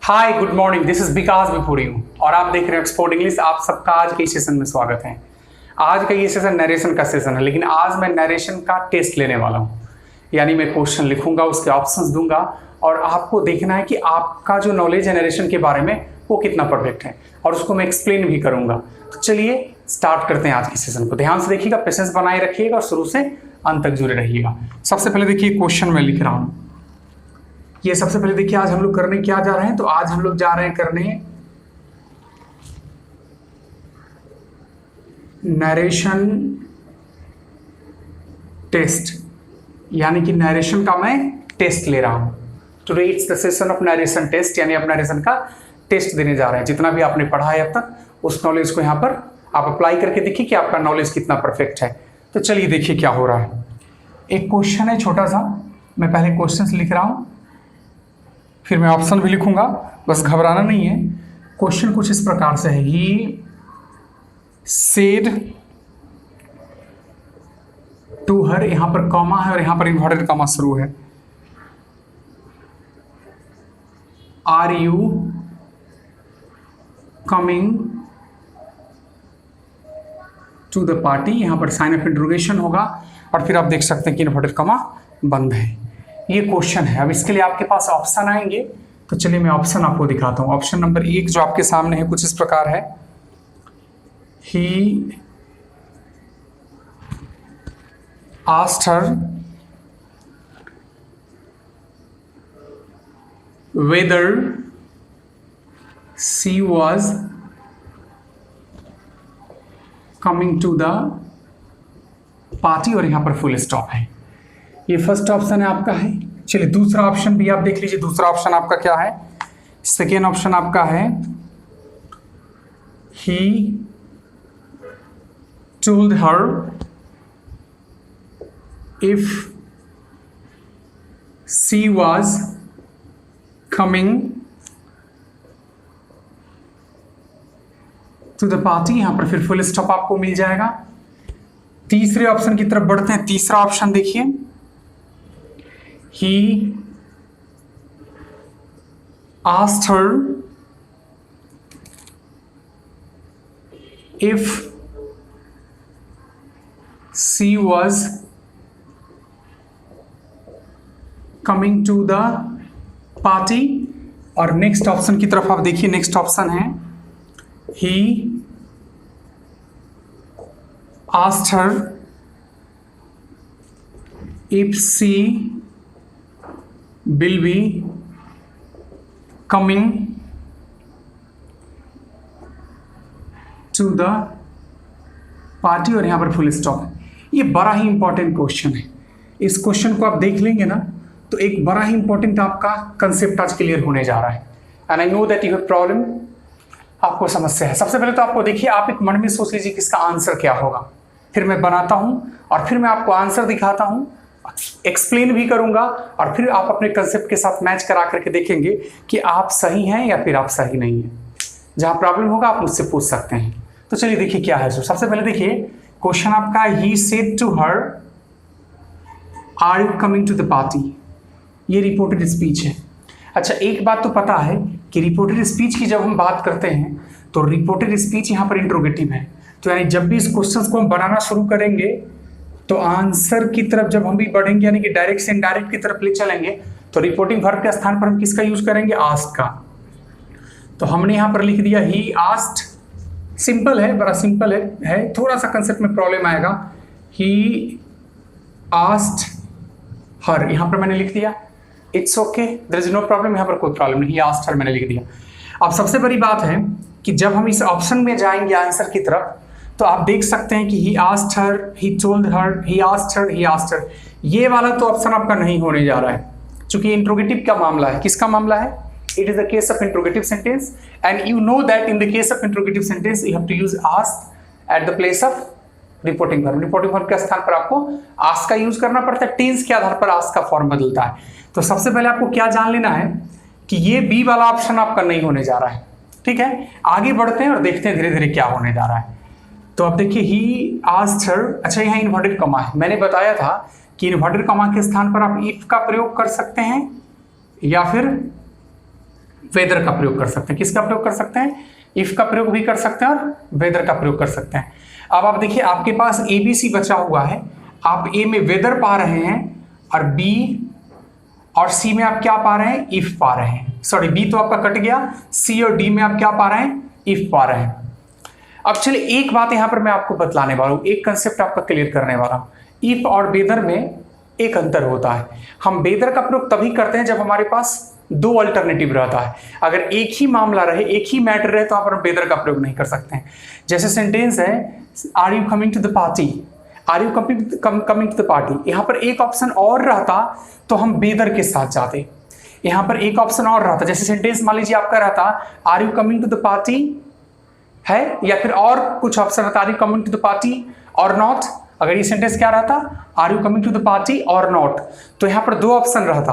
Hi good morning, this is Vikas before you और आप देख रहे हो एक्सपोर्ट इंग्लिश। आप सबका आज के सेशन में स्वागत है। आज का ये सेशन नरेशन का सेशन है, लेकिन आज मैं नरेशन का टेस्ट लेने वाला हूँ। यानी मैं क्वेश्चन लिखूंगा, उसके ऑप्शंस दूंगा और आपको देखना है कि आपका जो नॉलेज है नरेशन के बारे में वो कितना परफेक्ट है और उसको मैं एक्सप्लेन भी करूंगा। तो चलिए स्टार्ट करते हैं आज के सेशन को। ध्यान से देखिएगा, पेशेंस बनाए रखिएगा और शुरू से अंत तक जुड़े रहिएगा। सबसे पहले देखिए क्वेश्चन मैं लिख रहा हूँ। ये सबसे पहले देखिए आज हम लोग करने क्या जा रहे हैं। तो आज हम लोग जा रहे हैं करने नरेशन टेस्ट, यानी कि नरेशन का मैं टेस्ट ले रहा हूं। Today it's the session of narration test, यानी आप नरेशन का टेस्ट देने जा रहे हैं। जितना भी आपने पढ़ा है अब तक उस नॉलेज को यहां पर आप अप्लाई करके देखिए कि आपका नॉलेज कितना परफेक्ट है। तो चलिए देखिए क्या हो रहा है। एक क्वेश्चन है छोटा सा, मैं पहले क्वेश्चन लिख रहा हूं, फिर मैं ऑप्शन भी लिखूंगा, बस घबराना नहीं है। क्वेश्चन कुछ इस प्रकार से है। ही सेड टू हर, यहां पर कॉमा है और यहां पर इन्वर्टेड कॉमा शुरू है। Are you coming to the party, यहां पर साइन ऑफ इंटरोगेशन होगा और फिर आप देख सकते हैं कि इन्वर्टेड कॉमा बंद है। ये क्वेश्चन है। अब इसके लिए आपके पास ऑप्शन आएंगे, तो चलिए मैं ऑप्शन आपको दिखाता हूं। ऑप्शन नंबर 1 जो आपके सामने है कुछ इस प्रकार है। He asked her whether she was coming to the party और यहां पर फुल स्टॉप है। ये फर्स्ट ऑप्शन है आपका है। चलिए दूसरा ऑप्शन भी आप देख लीजिए। दूसरा ऑप्शन आपका क्या है? सेकेंड ऑप्शन आपका है he told her if she was coming to the party, यहां पर फिर फुल स्टॉप आपको मिल जाएगा। तीसरे ऑप्शन की तरफ बढ़ते हैं। तीसरा ऑप्शन देखिए, he asked her if she was coming to the party और नेक्स्ट ऑप्शन की तरफ आप देखिए। नेक्स्ट ऑप्शन है he asked her if she will be coming to the party और यहां पर फुल स्टॉप है। ये बड़ा ही इंपॉर्टेंट क्वेश्चन है। इस क्वेश्चन को आप देख लेंगे ना तो एक बड़ा ही इंपॉर्टेंट आपका कंसेप्ट आज क्लियर होने जा रहा है। And I know that you have problem, आपको समस्या है। सबसे पहले तो आपको देखिए, आप एक मन में सोच लीजिए कि इसका आंसर क्या होगा। फिर मैं बनाता हूं और फिर मैं आपको आंसर दिखाता हूं, एक्सप्लेन भी करूंगा और फिर आप अपने कंसेप्ट के साथ मैच करा करके देखेंगे कि आप सही हैं या फिर आप सही नहीं हैं। जहां प्रॉब्लम होगा आप मुझसे पूछ सकते हैं। तो चलिए देखिए क्या है। सबसे पहले देखिए क्वेश्चन आपका, he said to her are you coming to the party. ये रिपोर्टेड स्पीच है। अच्छा, एक बात तो पता है कि रिपोर्टेड स्पीच की जब हम बात करते हैं तो रिपोर्टेड स्पीच यहाँ पर इंट्रोगेटिव है। तो यानी जब भी इस क्वेश्चन को हम बनाना शुरू करेंगे तो आंसर की तरफ जब हम भी बढ़ेंगे, यानी कि डायरेक्ट से इनडायरेक्ट की तरफ ले चलेंगे, तो रिपोर्टिंग वर्ब के स्थान पर हम किसका यूज करेंगे? आस्क्ड का। तो हमने यहां पर लिख दिया ही आस्क्ड। सिंपल है, बड़ा सिंपल है। थोड़ा सा कंसेप्ट में प्रॉब्लम आएगा। ही आस्क्ड हर, यहां पर मैंने लिख दिया। It's okay, there is no problem, यहां पर कोई प्रॉब्लम नहीं। ही आस्क्ड हर मैंने लिख दिया। अब सबसे बड़ी बात है कि जब हम इस ऑप्शन में जाएंगे आंसर की तरफ, तो आप देख सकते हैं कि ही आस्क्ड हर, ही टोल्ड हर, ही आस्क्ड हर, ही आस्क्ड हर, ये वाला तो ऑप्शन आपका नहीं होने जा रहा है, क्योंकि इंट्रोगेटिव का मामला है। किसका मामला है? It is the case of interrogative sentence and you know that in the case of interrogative sentence you have to use asked at the place of reporting verb. Reporting verb के स्थान पर आपको आस्क्ड का use करना पड़ता है। Tense के आधार पर आस्क्ड का फॉर्म बदलता है। तो सबसे पहले आपको क्या जान लेना है कि ये बी वाला ऑप्शन आपका नहीं होने जा रहा है। ठीक है, आगे बढ़ते हैं और देखते हैं धीरे धीरे क्या होने जा रहा है। तो अब देखिए ही आस्क्ड हर, अच्छा यहाँ इन्वर्टेड कॉमा है। मैंने बताया था कि इन्वर्टेड कॉमा के स्थान पर आप इफ का प्रयोग कर सकते हैं या फिर वेदर का प्रयोग कर सकते हैं। किसका प्रयोग कर सकते हैं? इफ का प्रयोग भी कर सकते हैं और वेदर का प्रयोग कर सकते हैं। अब आप देखिए आपके पास ABC बचा हुआ है, आप ए में वेदर पा रहे हैं और बी और सी में आप क्या पा रहे हैं? इफ पा रहे हैं। सॉरी, बी तो आपका कट गया, सी और डी में आप क्या पा रहे हैं? इफ पा रहे हैं। अब चलिए एक बात यहां पर मैं आपको बतलाने वाला हूं, एक कंसेप्ट आपका क्लियर करने वाला हूं। इफ और वेदर में एक अंतर होता है। हम वेदर का प्रयोग तभी करते हैं जब हमारे पास दो अल्टरनेटिव रहता है। अगर एक ही मामला रहे, एक ही मैटर रहे, तो आप वेदर का प्रयोग नहीं कर सकते हैं। जैसे सेंटेंस है, are you coming to the party, are you coming to the party. यहां पर एक ऑप्शन और रहता तो हम वेदर के साथ जाते। यहां पर एक ऑप्शन और रहता, जैसे सेंटेंस मान लीजिए आपका रहता are you coming to the party है, या फिर और कुछ ऑप्शन रहता are you coming to the party or not. अगर ये सेंटेंस क्या रहता, are you coming to the party or not, तो यहां पर दो ऑप्शन रहता,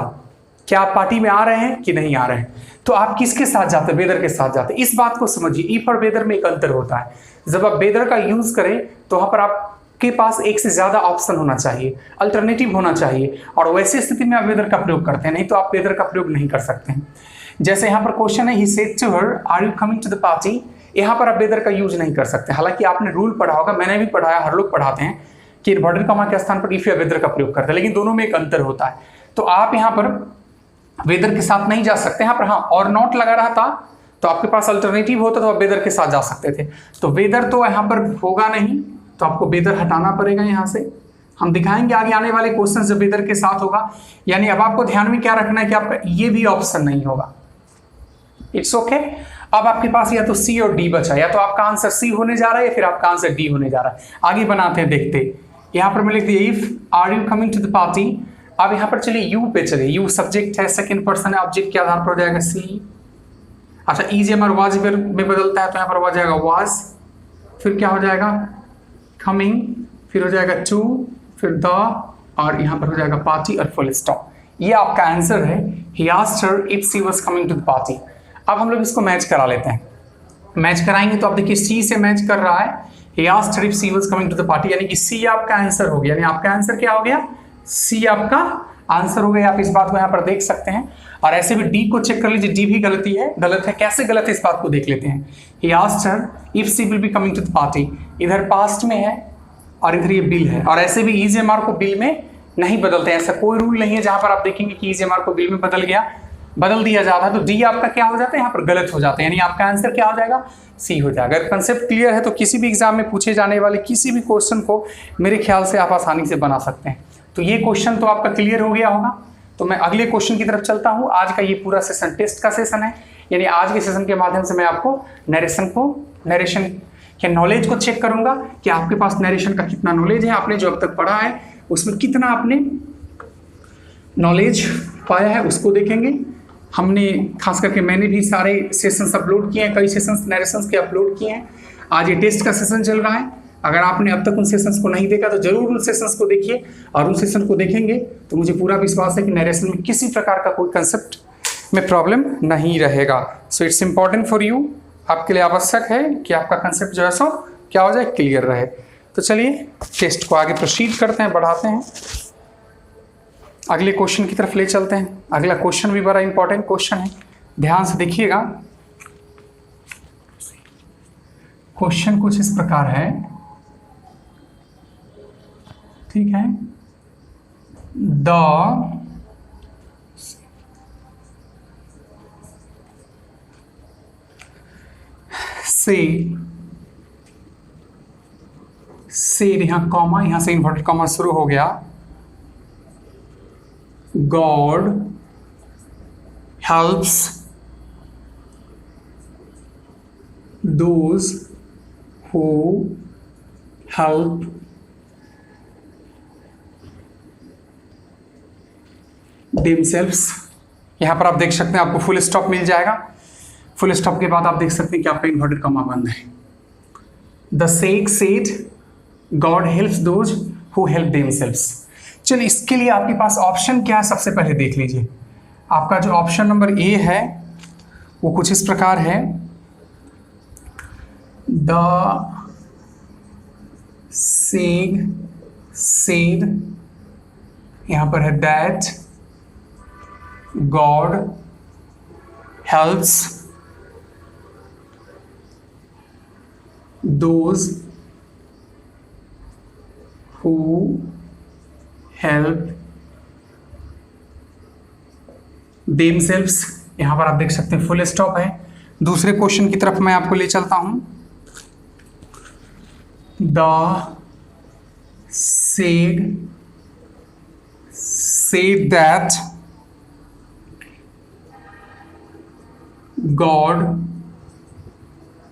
क्या आप पार्टी में आ रहे हैं कि नहीं आ रहे हैं। तो आप किसके साथ जाते? वेदर के साथ जाते। इस बात को समझिए, इफ और वेदर में एक अंतर होता है। जब आप वेदर का यूज करें तो वहां पर आपके पास एक से ज्यादा ऑप्शन होना चाहिए, अल्टरनेटिव होना चाहिए, और वैसी स्थिति में आप वेदर का प्रयोग करते हैं, नहीं तो आप वेदर का प्रयोग नहीं कर सकते हैं। जैसे यहाँ पर क्वेश्चन है, he said to her are you coming to the party, यहाँ पर आप वेदर का यूज नहीं कर सकते। हालांकि आपने रूल पढ़ा होगा, मैंने भी पढ़ाया, हर लोग पढ़ाते हैं कि इन्वर्टेड कॉमा के स्थान पर इफ या वेदर का प्रयोग करते हैं, लेकिन दोनों में एक अंतर होता है। तो आप यहाँ पर वेदर के साथ नहीं जा सकते। यहाँ पर हाँ और नॉट लगा रहा था तो आपके पास अल्टरनेटिव होता तो आप वेदर के साथ जा सकते थे। तो वेदर तो यहाँ पर होगा नहीं, तो आपको वेदर हटाना पड़ेगा यहाँ से। हम दिखाएंगे आगे आने वाले क्वेश्चन जब वेदर के साथ होगा। यानी अब आपको ध्यान में क्या रखना है कि आपका ये भी ऑप्शन नहीं होगा। It's okay. अब आपके पास या तो सी और डी बचा, या तो आपका आंसर सी होने जा रहा है या फिर आपका आंसर डी होने जा रहा है। आगे बनाते हैं, देखते। यहाँ पर मैं लिख दिया if are you coming to the party. अब यहाँ पर चलिए यू पे चलिए, यू सब्जेक्ट है, सेकंड पर्सन है, ऑब्जेक्ट के आधार पर हो जाएगा सी। अच्छा इज हमारा वाज में बदलता है तो यहाँ पर हो जाएगा वाज, फिर क्या हो जाएगा कमिंग, फिर हो जाएगा टू, फिर द, और यहाँ पर हो जाएगा पार्टी और फुल स्टॉप। ये आपका आंसर है। He asked her if she was coming to the party. अब हम लोग इसको मैच करा लेते हैं। मैच कराएंगे तो आप देखिए सी से मैच कर रहा है, he asked her if she was coming to the party, यानी कि सी आपका आंसर हो गया। यानी आपका आंसर क्या हो गया? सी आपका आंसर हो गया। आप इस बात को यहाँ पर देख सकते हैं। और ऐसे भी डी को चेक कर लीजिए, डी भी गलत है। कैसे गलत है इस बात को देख लेते हैं। He asked her if she will be coming to the party, इधर पास्ट में है और इधर ये बिल है। और ऐसे भी इज एम आर को बिल में नहीं बदलते हैं, ऐसा कोई रूल नहीं है जहां पर आप देखेंगे कि इज एम आर को बिल में बदल दिया जाता है। तो डी आपका क्या हो जाता है? यहाँ पर गलत हो जाता है, यानी आपका आंसर क्या हो जाएगा? सी हो जाएगा। अगर कंसेप्ट क्लियर है तो किसी भी एग्जाम में पूछे जाने वाले किसी भी क्वेश्चन को मेरे ख्याल से आप आसानी से बना सकते हैं। तो ये क्वेश्चन तो आपका क्लियर हो गया होगा। तो मैं अगले क्वेश्चन की तरफ चलता हूं। आज का ये पूरा सेशन टेस्ट का सेशन है, यानी आज के सेशन के माध्यम से मैं आपको नरेशन के नॉलेज को चेक करूंगा कि आपके पास नरेशन का कितना नॉलेज है, आपने जो अब तक पढ़ा है उसमें कितना आपने नॉलेज पाया है, उसको देखेंगे। हमने खास करके मैंने भी सारे सेशंस अपलोड किए हैं, कई सेशंस नरेशंस के अपलोड किए हैं। आज ये टेस्ट का सेशन चल रहा है। अगर आपने अब तक उन सेशंस को नहीं देखा तो जरूर उन सेशंस को देखिए, और उन सेशन को देखेंगे तो मुझे पूरा विश्वास है कि नरेशन में किसी प्रकार का कोई कंसेप्ट में प्रॉब्लम नहीं रहेगा। So it's important for you, आपके लिए आवश्यक है कि आपका कंसेप्ट जो है सो क्या हो जाए, क्लियर रहे। तो चलिए टेस्ट को आगे प्रोसीड करते हैं, बढ़ाते हैं, अगले क्वेश्चन की तरफ ले चलते हैं। अगला क्वेश्चन भी बड़ा इंपॉर्टेंट क्वेश्चन है, ध्यान से देखिएगा। क्वेश्चन कुछ इस प्रकार है, ठीक है। द से यहां कॉमा, यहां से इन्वर्टेड कॉमा शुरू हो गया। God helps those who help themselves। यहां पर आप देख सकते हैं आपको फुल स्टॉप मिल जाएगा। फुल स्टॉप के बाद आप देख सकते हैं कि आपका इन्वर्टेड कॉमा बंद है। The sheikh said God helps those who help themselves। चलिए इसके लिए आपके पास ऑप्शन क्या है सबसे पहले देख लीजिए। आपका जो ऑप्शन नंबर ए है वो कुछ इस प्रकार है, द सेड, यहां पर है that God helps those who help themselves। यहां पर आप देख सकते हैं फुल स्टॉप है। दूसरे क्वेश्चन की तरफ मैं आपको ले चलता हूं। The said that God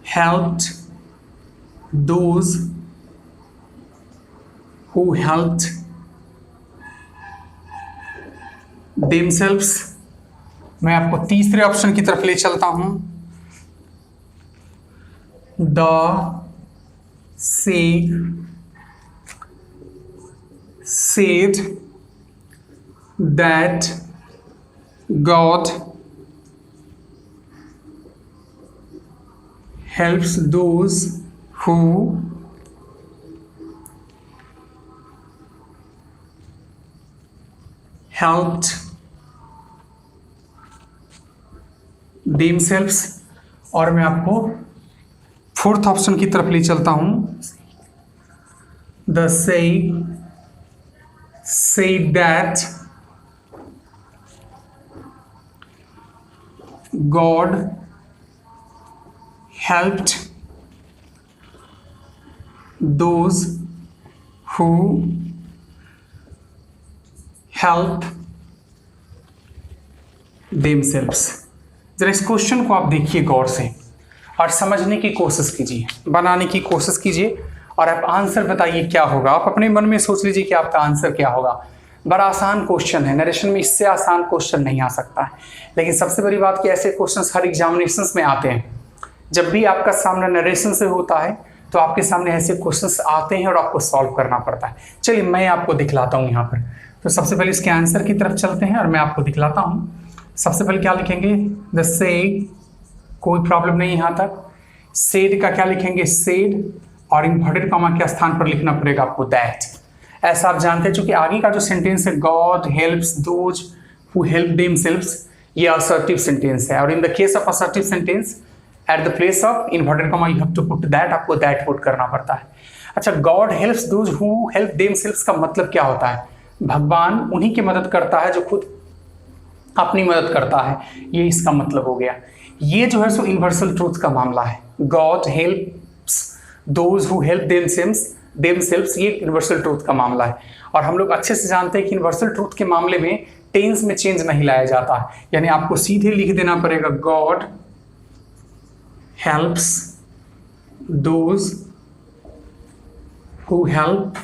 helped those who helped themselves। मैं आपको तीसरे ऑप्शन की तरफ ले चलता हूं। The said that God helps those who helped themselves। और मैं आपको फोर्थ ऑप्शन की तरफ ले चलता हूं। The said that God helped those who help themselves। जरा इस क्वेश्चन को आप देखिए गौर से और समझने की कोशिश कीजिए, बनाने की कोशिश कीजिए और आप आंसर बताइए क्या होगा। आप अपने मन में सोच लीजिए कि आपका आंसर क्या होगा। बड़ा आसान क्वेश्चन है, नरेशन में इससे आसान क्वेश्चन नहीं आ सकता है। लेकिन सबसे बड़ी बात कि ऐसे क्वेश्चंस हर एग्जामिनेशंस में आते हैं। जब भी आपका सामना नरेशन से होता है तो आपके सामने ऐसे क्वेश्चंस आते हैं और आपको सॉल्व करना पड़ता है। चलिए मैं आपको दिखलाता हूँ यहाँ पर। तो सबसे पहले इसके आंसर की तरफ चलते हैं और मैं आपको दिखलाता हूँ। सबसे पहले क्या लिखेंगे? द सेड, कोई प्रॉब्लम नहीं यहाँ तक। सेड का क्या लिखेंगे? सेड, और इन्वर्टेड कॉमा के स्थान पर लिखना पड़ेगा आपको दैट। ऐसा आप जानते हैं, चूंकि आगे का जो सेंटेंस है God helps those who help themselves, ये असर्टिव सेंटेंस है। और in the case of assertive sentence at the place of inverted comma you have to put that, आपको दैट पुट करना पड़ता है। अच्छा, God helps those who help themselves का मतलब क्या होता है? भगवान उन्हीं की मदद करता है जो खुद अपनी मदद करता है, ये इसका मतलब हो गया। ये जो है सो यूनिवर्सल ट्रूथ का मामला है। God helps those who help themselves, ये यूनिवर्सल ट्रूथ का मामला है। और हम लोग अच्छे से जानते हैं कि यूनिवर्सल ट्रूथ के मामले में टेंस में चेंज नहीं लाया जाता है, यानी आपको सीधे लिख देना पड़ेगा God helps those who help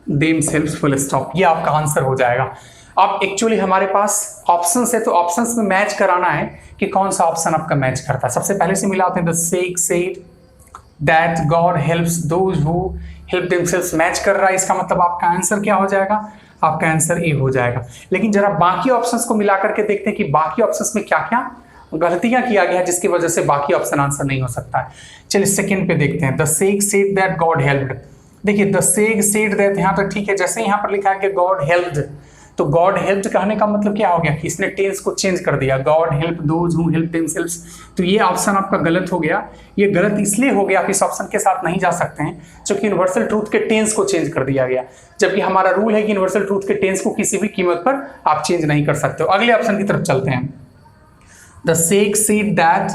themselves, full stop. ये आपका आंसर हो जाएगा। अब एक्चुअली हमारे पास ऑप्शंस है तो ऑप्शंस में मैच कराना है कि कौन सा ऑप्शन आपका मैच करता है। सबसे पहले से मिलाते हैं the said that God helps those who help themselves, match कर रहा है, इसका मतलब आपका आंसर क्या हो जाएगा? आपका आंसर ए हो जाएगा। लेकिन जरा बाकी ऑप्शंस को मिला करके देखते हैं कि बाकी ऑप्शंस में क्या क्या गलतियां किया गया है जिसकी वजह से बाकी ऑप्शन आंसर नहीं हो सकता है। चलिए सेकंड पे देखते हैं। The said that God helped, देखिए द सेड दैट यहाँ तक ठीक है। जैसे यहाँ पर लिखा है कि गॉड हेल्प्ड, तो गॉड हेल्प्ड कहने का मतलब क्या हो गया कि इसने टेंस को चेंज कर दिया, God help those who help themselves. तो ये ऑप्शन आपका गलत हो गया। ये गलत इसलिए हो गया, आप इस ऑप्शन के साथ नहीं जा सकते हैं क्योंकि यूनिवर्सल ट्रूथ के टेंस को चेंज कर दिया गया, जबकि हमारा रूल है कि यूनिवर्सल ट्रूथ के टेंस को किसी भी कीमत पर आप चेंज नहीं कर सकते हो। अगले ऑप्शन की तरफ चलते हैं। The said that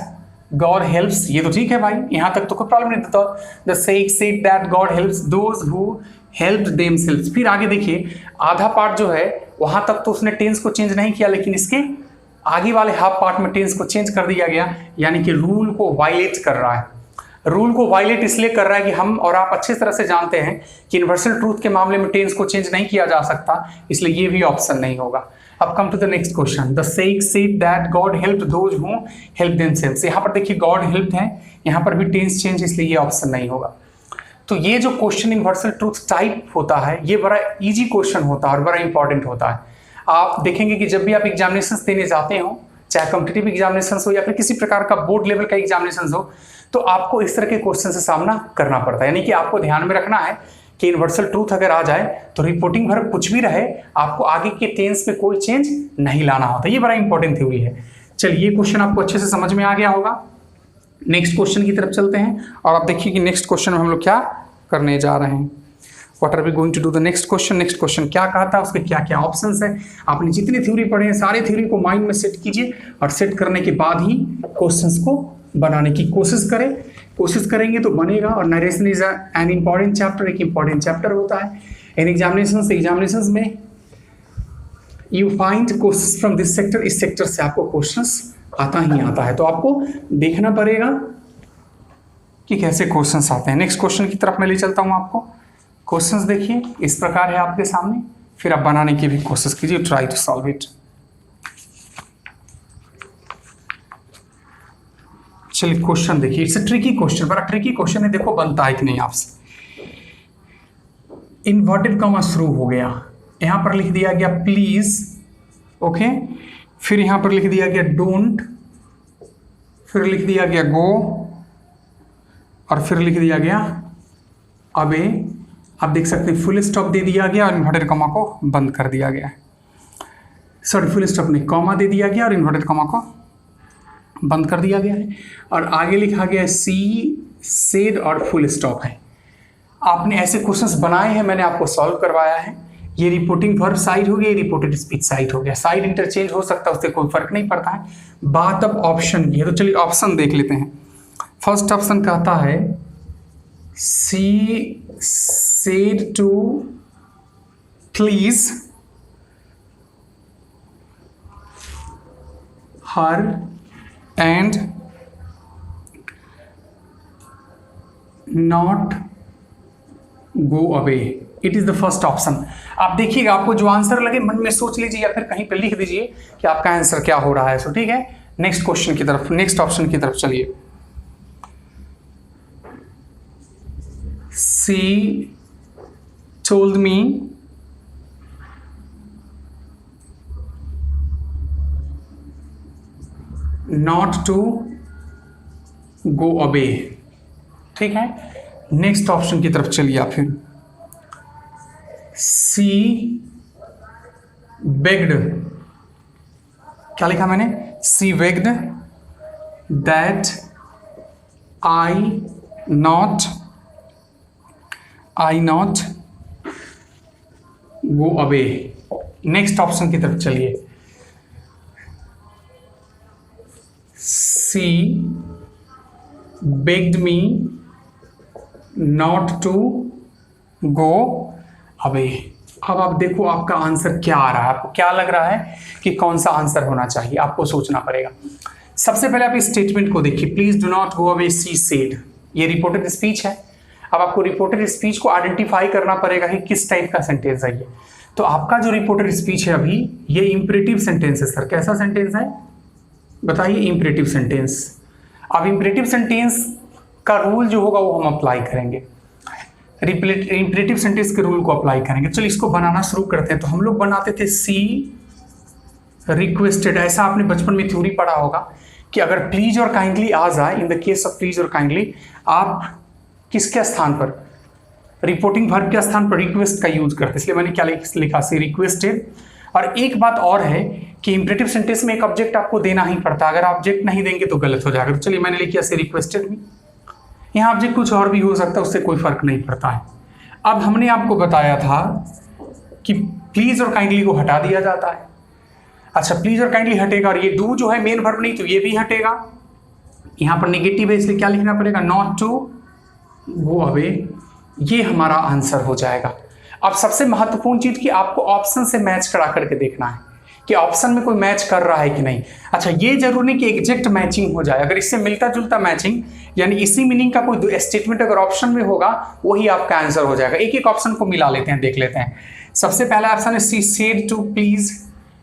God helps, ये तो ठीक है भाई, यहाँ तक तो कोई प्रॉब्लम नहीं था। The said that God helps those who helped themselves. फिर आगे देखिए, आधा पार्ट जो है वहां तक तो उसने टेंस को चेंज नहीं किया, लेकिन इसके आगे वाले हाफ पार्ट में टेंस को चेंज कर दिया गया, यानी कि रूल को वायलेट कर रहा है। रूल को वायलेट इसलिए कर रहा है कि हम और आप अच्छी तरह से जानते हैं कि यूनिवर्सल ट्रूथ के मामले में टेंस को चेंज नहीं किया जा सकता, इसलिए ये भी ऑप्शन नहीं होगा। अब come to the next question. The said that God helped those who help themselves, यहाँ पर देखिए गॉड हेल्प्ड है, यहाँ पर भी टेंस चेंज, इसलिए ये ऑप्शन नहीं होगा। तो ये जो क्वेश्चन यूनिवर्सल ट्रूथ टाइप होता है ये बड़ा इजी क्वेश्चन होता है और बड़ा इंपॉर्टेंट होता है। आप देखेंगे कि जब भी आप एग्जामिनेशन देने जाते हो, चाहे कॉम्पिटिटिव एग्जामिनेशन हो या फिर किसी प्रकार का बोर्ड लेवल का एग्जामिनेशन हो, तो आपको इस तरह के क्वेश्चन से सामना करना पड़ता है। यानी कि आपको ध्यान में रखना है कि यूनिवर्सल ट्रूथ अगर आ जाए तो रिपोर्टिंग वर्ब कुछ भी रहे, आपको आगे के टेंस में कोई चेंज नहीं लाना होता। ये बड़ा इंपॉर्टेंट थ्योरी है। चलिए, ये क्वेश्चन आपको अच्छे से समझ में आ गया होगा। नेक्स्ट क्वेश्चन की तरफ चलते हैं और आप देखिए कि नेक्स्ट क्वेश्चन में हम लोग क्या करने जा रहे हैं। What are we going to do the next question. Next question क्या कहा था, उसके क्या क्या ऑप्शंस है। आपने जितने थ्योरी पढ़े हैं सारे थ्योरी को माइंड में सेट कीजिए और सेट करने के बाद ही क्वेश्चंस को बनाने की कोशिश करें। कोशिश करेंगे तो बनेगा। और narration is an important chapter, एक इम्पॉर्टेंट चैप्टर होता है इन एग्जामिनेशन में you find questions from this sector. इस सेक्टर से आपको क्वेश्चंस आता ही आता है, तो आपको देखना पड़ेगा कि कैसे क्वेश्चंस आते हैं। नेक्स्ट क्वेश्चन की तरफ मैं ले चलता हूं आपको। क्वेश्चंस देखिए इस प्रकार है आपके सामने, फिर आप बनाने की भी कोशिश कीजिए, ट्राई टू सॉल्व इट। चलिए क्वेश्चन देखिए, इट्स अ ट्रिकी क्वेश्चन, बड़ा ट्रिकी क्वेश्चन है। देखो बनता है कि नहीं आपसे। इन्वर्टेड कॉमा शुरू हो गया, यहां पर लिख दिया गया प्लीज, ओके, फिर यहां पर लिख दिया गया डोंट, फिर लिख दिया गया गो, और फिर लिख दिया गया अबे। आप देख सकते हैं फुल स्टॉप दे दिया गया और इन्वर्टेड कॉमा को बंद कर दिया गया। सॉरी, फुल स्टॉप नहीं, कॉमा दे दिया गया और इन्वर्टेड कॉमा को बंद कर दिया गया है। और आगे लिखा गया सी सेड और फुल स्टॉप है। आपने ऐसे क्वेश्चंस बनाए हैं, मैंने आपको सॉल्व करवाया है। ये रिपोर्टिंग वर्ब साइड हो गया, ये रिपोर्टेड स्पीच साइड हो गया। साइड इंटरचेंज हो सकता है, उससे कोई फर्क नहीं पड़ता है। बात अब ऑप्शन की है, तो चलिए ऑप्शन देख लेते हैं। फर्स्ट ऑप्शन कहता है she said to please her and not go away. It is the first option. आप देखिएगा, आपको जो आंसर लगे मन में सोच लीजिए या फिर कहीं पे लिख दीजिए कि आपका आंसर क्या हो रहा है। सो ठीक है, नेक्स्ट क्वेश्चन की तरफ, नेक्स्ट ऑप्शन की तरफ चलिए। सी told me not to go away। ठीक है, नेक्स्ट ऑप्शन की तरफ चलिए आप। फिर सी बेग्ड, क्या लिखा मैंने, she begged that I not go away. Next option की तरफ चलिए। She begged me not to go away. अब आप देखो आपका आंसर क्या आ रहा है, आपको क्या लग रहा है कि कौन सा आंसर होना चाहिए, आपको सोचना पड़ेगा। सबसे पहले आप इस स्टेटमेंट को देखिए, please do not go away she said. ये रिपोर्टेड स्पीच है। अब आपको रिपोर्टेड स्पीच को आइडेंटिफाई करना पड़ेगा कि किस टाइप का सेंटेंस है ये। तो आपका जो रिपोर्टेड स्पीच है अभी, ये इंपरेटिव सेंटेंस है। सर कैसा सेंटेंस है बताइए, इंपरेटिव सेंटेंस। अब इंपरेटिव सेंटेंस का रूल जो होगा वो हम अप्लाई करेंगे, इंपरेटिव सेंटेंस के रूल को अप्लाई करेंगे। चलिए इसको बनाना शुरू करते हैं। तो हम लोग बनाते थे सी रिक्वेस्टेड। ऐसा आपने बचपन में थ्योरी पढ़ा होगा कि अगर प्लीज और काइंडली आ जाए, इन द केस ऑफ प्लीज और काइंडली, आप किसके स्थान पर, रिपोर्टिंग वर्ब के स्थान पर रिक्वेस्ट का यूज करते, इसलिए मैंने क्या लिखा सी रिक्वेस्टेड। और एक बात और है कि इंपरेटिव सेंटेंस में एक ऑब्जेक्ट आपको देना ही पड़ता है, अगर ऑब्जेक्ट नहीं देंगे तो गलत हो जाएगा। तो चलिए मैंने लिखा सी रिक्वेस्टेड भी, यहाँ ऑब्जेक्ट कुछ और भी हो सकता है, उससे कोई फर्क नहीं पड़ता है। अब हमने आपको बताया था कि प्लीज और काइंडली को हटा दिया जाता है। अच्छा, प्लीज और काइंडली हटेगा और ये डू जो है मेन वर्ब नहीं, तो ये भी हटेगा। यहाँ पर नेगेटिव है इसलिए क्या लिखना पड़ेगा, नॉट टू गो अवे। ये हमारा आंसर हो जाएगा। अब सबसे महत्वपूर्ण चीज कि आपको ऑप्शन से मैच करा करके देखना है कि ऑप्शन में कोई मैच कर रहा है कि नहीं। अच्छा, ये जरूरी नहीं कि एग्जैक्ट मैचिंग हो जाए, अगर इससे मिलता जुलता मैचिंग यानी इसी मीनिंग का कोई स्टेटमेंट अगर ऑप्शन में होगा वही आपका आंसर हो जाएगा। एक एक ऑप्शन को मिला लेते हैं, देख लेते हैं। सबसे पहला ऑप्शन है सी सेड टू प्लीज।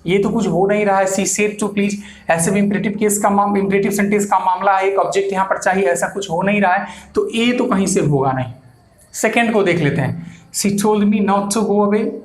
ये तो कुछ हो नहीं रहा है, सी सेड टू प्लीज। ऐसे भी इंपरेटिव केस का इंपरेटिव सेंटेंस का मामला है, एक ऑब्जेक्ट यहाँ पर चाहिए, ऐसा कुछ हो नहीं रहा है, तो ए तो कहीं से होगा नहीं। सेकेंड को देख लेते हैं, she told me not to go away.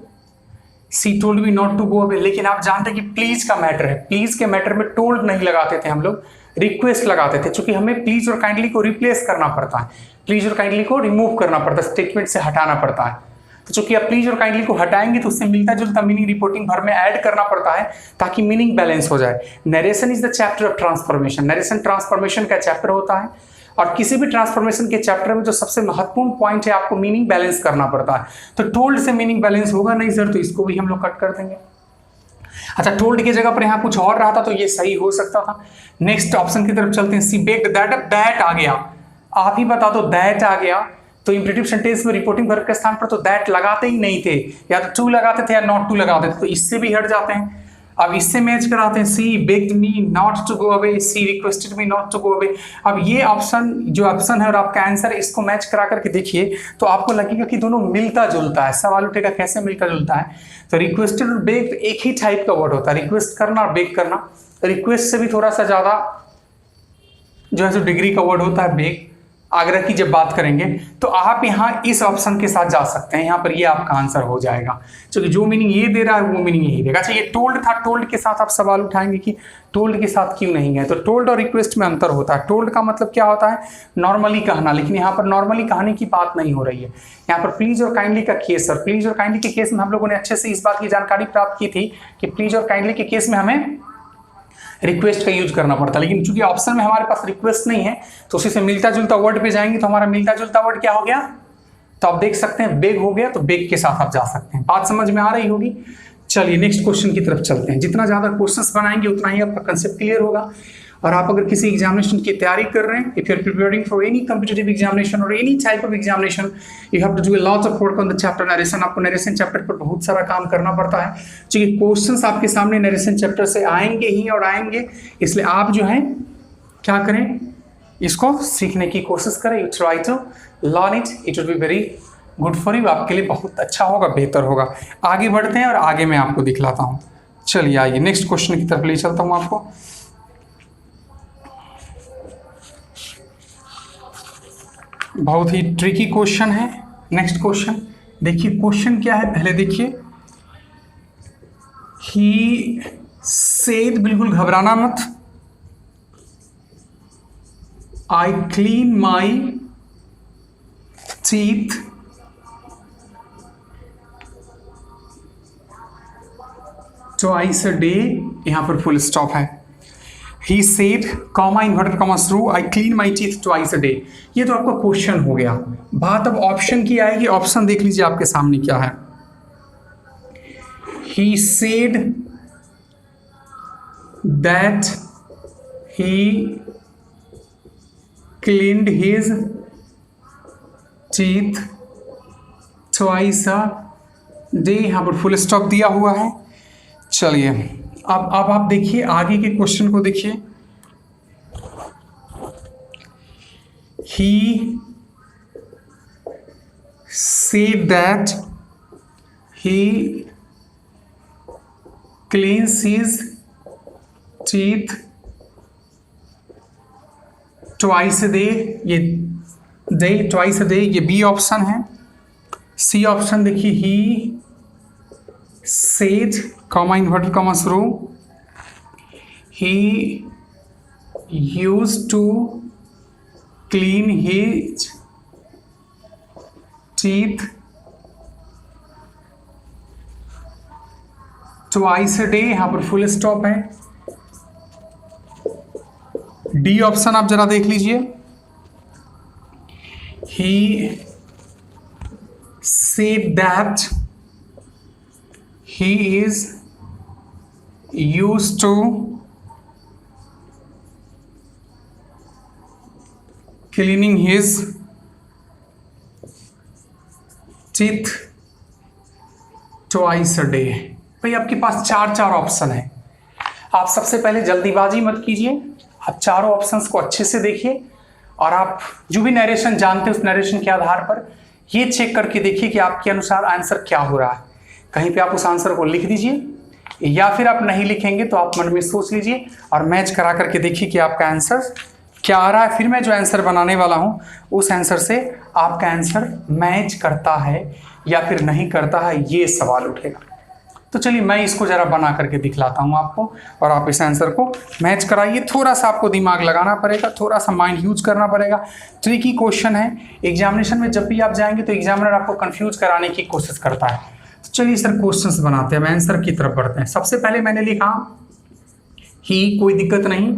She told me not to go away, लेकिन आप जानते हैं कि प्लीज का मैटर है, प्लीज के मैटर में टोल्ड नहीं लगाते थे हम लोग, रिक्वेस्ट लगाते थे, क्योंकि हमें प्लीज और काइंडली को रिप्लेस करना पड़ता है। प्लीज और काइंडली को रिमूव करना पड़ता है, स्टेटमेंट से हटाना पड़ता है। तो चूंकि आप प्लीज और काइंडली को हटाएंगे तो उससे मिलता जुलता मीनिंग रिपोर्टिंग भर में ऐड करना पड़ता है ताकि मीनिंग बैलेंस हो जाए। Narration is the chapter of transformation. Narration transformation का चैप्टर होता है और किसी भी ट्रांसफॉर्मेशन के चैप्टर में जो सबसे महत्वपूर्ण पॉइंट है आपको मीनिंग बैलेंस करना पड़ता है। तो टोल्ड से मीनिंग बैलेंस होगा नहीं सर, तो इसको भी हम लोग कट कर देंगे। अच्छा, टोल्ड की जगह पर यहाँ कुछ और रहा था तो ये सही हो सकता था। नेक्स्ट ऑप्शन की तरफ चलते हैं। सी बेक्ड दैट, अब दैट आ गया, आप ही बता दो दैट आ गया तो इंपेरेटिव सेंटेंस में रिपोर्टिंग वर्ब के स्थान पर तो दैट लगाते ही नहीं थे, या तो टू लगाते थे या नॉट टू लगाते थे, तो इससे भी हट जाते हैं। अब इससे मैच कराते हैं। She begged me not to go away, she requested me not to go away. अब ये ऑप्शन जो ऑप्शन है और आपका आंसर है, इसको मैच करा करके देखिए तो आपको लगेगा कि दोनों मिलता जुलता है। सवाल उठेगा कैसे मिलता जुलता है, तो रिक्वेस्टेड और बेक्ड एक ही टाइप का वर्ड होता है, रिक्वेस्ट करना और बेक करना। रिक्वेस्ट से भी थोड़ा सा ज्यादा जो है डिग्री का वर्ड होता है बेक, आग्रह की जब बात करेंगे तो आप यहाँ इस ऑप्शन के साथ जा सकते हैं। यहाँ पर ये आपका आंसर हो जाएगा, क्योंकि जो मीनिंग ये दे रहा है वो मीनिंग यही देगा। अच्छा, ये टोल्ड था, टोल्ड के साथ आप सवाल उठाएंगे कि टोल्ड के साथ क्यों नहीं है, तो टोल्ड और रिक्वेस्ट में अंतर होता है। टोल्ड का मतलब क्या होता है, नॉर्मली कहना, लेकिन यहाँ पर नॉर्मली कहने की बात नहीं हो रही है। यहाँ पर प्लीज और काइंडली का केस, और प्लीज और काइंडली के केस में हम लोगों ने अच्छे से इस बात की जानकारी प्राप्त की थी कि प्लीज और काइंडली के केस में हमें रिक्वेस्ट का यूज करना पड़ता है, लेकिन चूंकि ऑप्शन में हमारे पास रिक्वेस्ट नहीं है तो उसी से मिलता जुलता वर्ड पे जाएंगे। तो हमारा मिलता जुलता वर्ड क्या हो गया, तो आप देख सकते हैं बेग हो गया, तो बेग के साथ आप जा सकते हैं। बात समझ में आ रही होगी। चलिए नेक्स्ट क्वेश्चन की तरफ चलते हैं। जितना ज्यादा क्वेश्चंस बनाएंगे उतना ही आपका कंसेप्ट क्लियर होगा। और आप अगर किसी एग्जामिनेशन की तैयारी कर रहे हैं, if you are preparing for any competitive examination और any type of examination, you have to do a lot of work on the chapter narration. आपको नरेशन चैप्टर पर बहुत सारा काम करना पड़ता है, क्योंकि क्वेश्चंस आपके सामने नरेशन चैप्टर से आएंगे ही और आएंगे। इसलिए आप जो है क्या करें, इसको सीखने की कोशिश करें। You try to learn it, it will be very good for you, आपके लिए बहुत अच्छा होगा, बेहतर होगा। आगे बढ़ते हैं और आगे मैं आपको दिखलाता हूँ। चलिए आइए नेक्स्ट क्वेश्चन की तरफ ले चलता हूँ आपको। बहुत ही ट्रिकी क्वेश्चन है। नेक्स्ट क्वेश्चन देखिए, क्वेश्चन क्या है पहले देखिए। ही सेड, बिल्कुल घबराना मत, I clean my teeth twice a day, यहां पर फुल स्टॉप है। He said, comma inverted comma through, I clean my teeth twice a day। ये तो आपका क्वेश्चन हो गया। बात अब ऑप्शन की आएगी। ऑप्शन देख लीजिए आपके सामने क्या है। He said that he cleaned his teeth twice a day, यहाँ पर फुल स्टॉप दिया हुआ है। चलिए अब आप देखिए आगे के क्वेश्चन को देखिए। He said that he cleans his teeth twice a day, ये day twice a day, ये बी ऑप्शन है। सी ऑप्शन देखिए, he said, comma inverted comma through, he used to clean his teeth twice a day, यहां पर full stop है। D option आप जरा देख लीजिए। he said that he is used to cleaning his teeth twice a day। भाई आपके पास चार ऑप्शन है। आप सबसे पहले जल्दीबाजी मत कीजिए, आप चारों ऑप्शंस को अच्छे से देखिए और आप जो भी नरेशन जानते हैं उस नरेशन के आधार पर ये चेक करके देखिए कि आपके अनुसार आंसर क्या हो रहा है। कहीं पे आप उस आंसर को लिख दीजिए, या फिर आप नहीं लिखेंगे तो आप मन में सोच लीजिए और मैच करा करके देखिए कि आपका आंसर क्या आ रहा है। फिर मैं जो आंसर बनाने वाला हूं उस आंसर से आपका आंसर मैच करता है या फिर नहीं करता है, ये सवाल उठेगा। तो चलिए मैं इसको जरा बना करके दिखलाता हूँ आपको और आप इस आंसर को मैच कराइए। थोड़ा सा आपको दिमाग लगाना पड़ेगा, थोड़ा सा माइंड यूज करना पड़ेगा। ट्रिकी क्वेश्चन है, एग्जामिनेशन में जब भी आप जाएंगे तो एग्जामिनर आपको कंफ्यूज कराने की कोशिश करता है। तो चलिए सर क्वेश्चंस बनाते हैं, आंसर की तरफ बढ़ते हैं। सबसे पहले मैंने लिखा ही, कोई दिक्कत नहीं।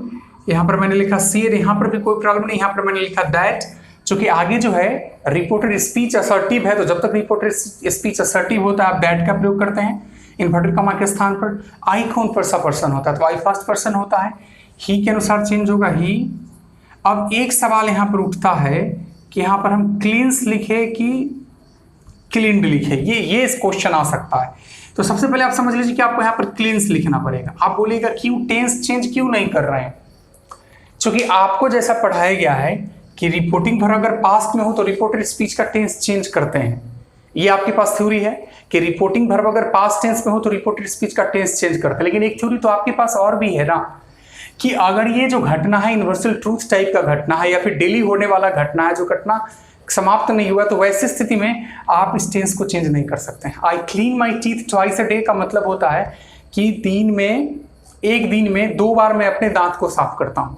यहाँ पर मैंने लिखा शेर, यहाँ पर भी कोई प्रॉब्लम नहीं। यहाँ पर मैंने लिखा दैट, क्योंकि आगे जो है रिपोर्टेड स्पीच असर्टिव है, तो जब तक रिपोर्टेड स्पीच असर्टिव होता है आप दैट का प्रयोग करते हैं इन्वर्टेड कॉमा के स्थान पर। आई कौन सा पर्सन होता है, तो आई फर्स्ट पर्सन होता है। ही के अनुसार चेंज होगा ही। अब एक सवाल यहाँ पर उठता है कि यहाँ पर हम क्लींस लिखे कि क्लीन्ड लिखे, ये क्वेश्चन आ सकता है। तो सबसे पहले आप समझ लीजिए कि आपको यहाँ पर क्लींस लिखना पड़ेगा। आप बोलिएगा क्यों टेंस चेंज क्यों नहीं कर रहे हैं, क्योंकि आपको जैसा पढ़ाया गया है कि रिपोर्टिंग वर्ब अगर पास्ट में हो तो रिपोर्टेड स्पीच का टेंस चेंज करते हैं। ये आपके पास थ्योरी है कि रिपोर्टिंग वर्ब अगर पास्ट टेंस में हो तो रिपोर्टेड स्पीच का टेंस चेंज करते हैं। लेकिन एक थ्योरी तो आपके पास और भी है ना, कि अगर ये जो घटना है यूनिवर्सल ट्रूथ टाइप का घटना है या फिर डेली होने वाला घटना है, जो घटना समाप्त नहीं हुआ, तो वैसी स्थिति में आप इस टेंस को चेंज नहीं कर सकते। I clean my teeth twice a day का मतलब होता है कि एक दिन में 2 बार मैं अपने दांत को साफ करता हूं।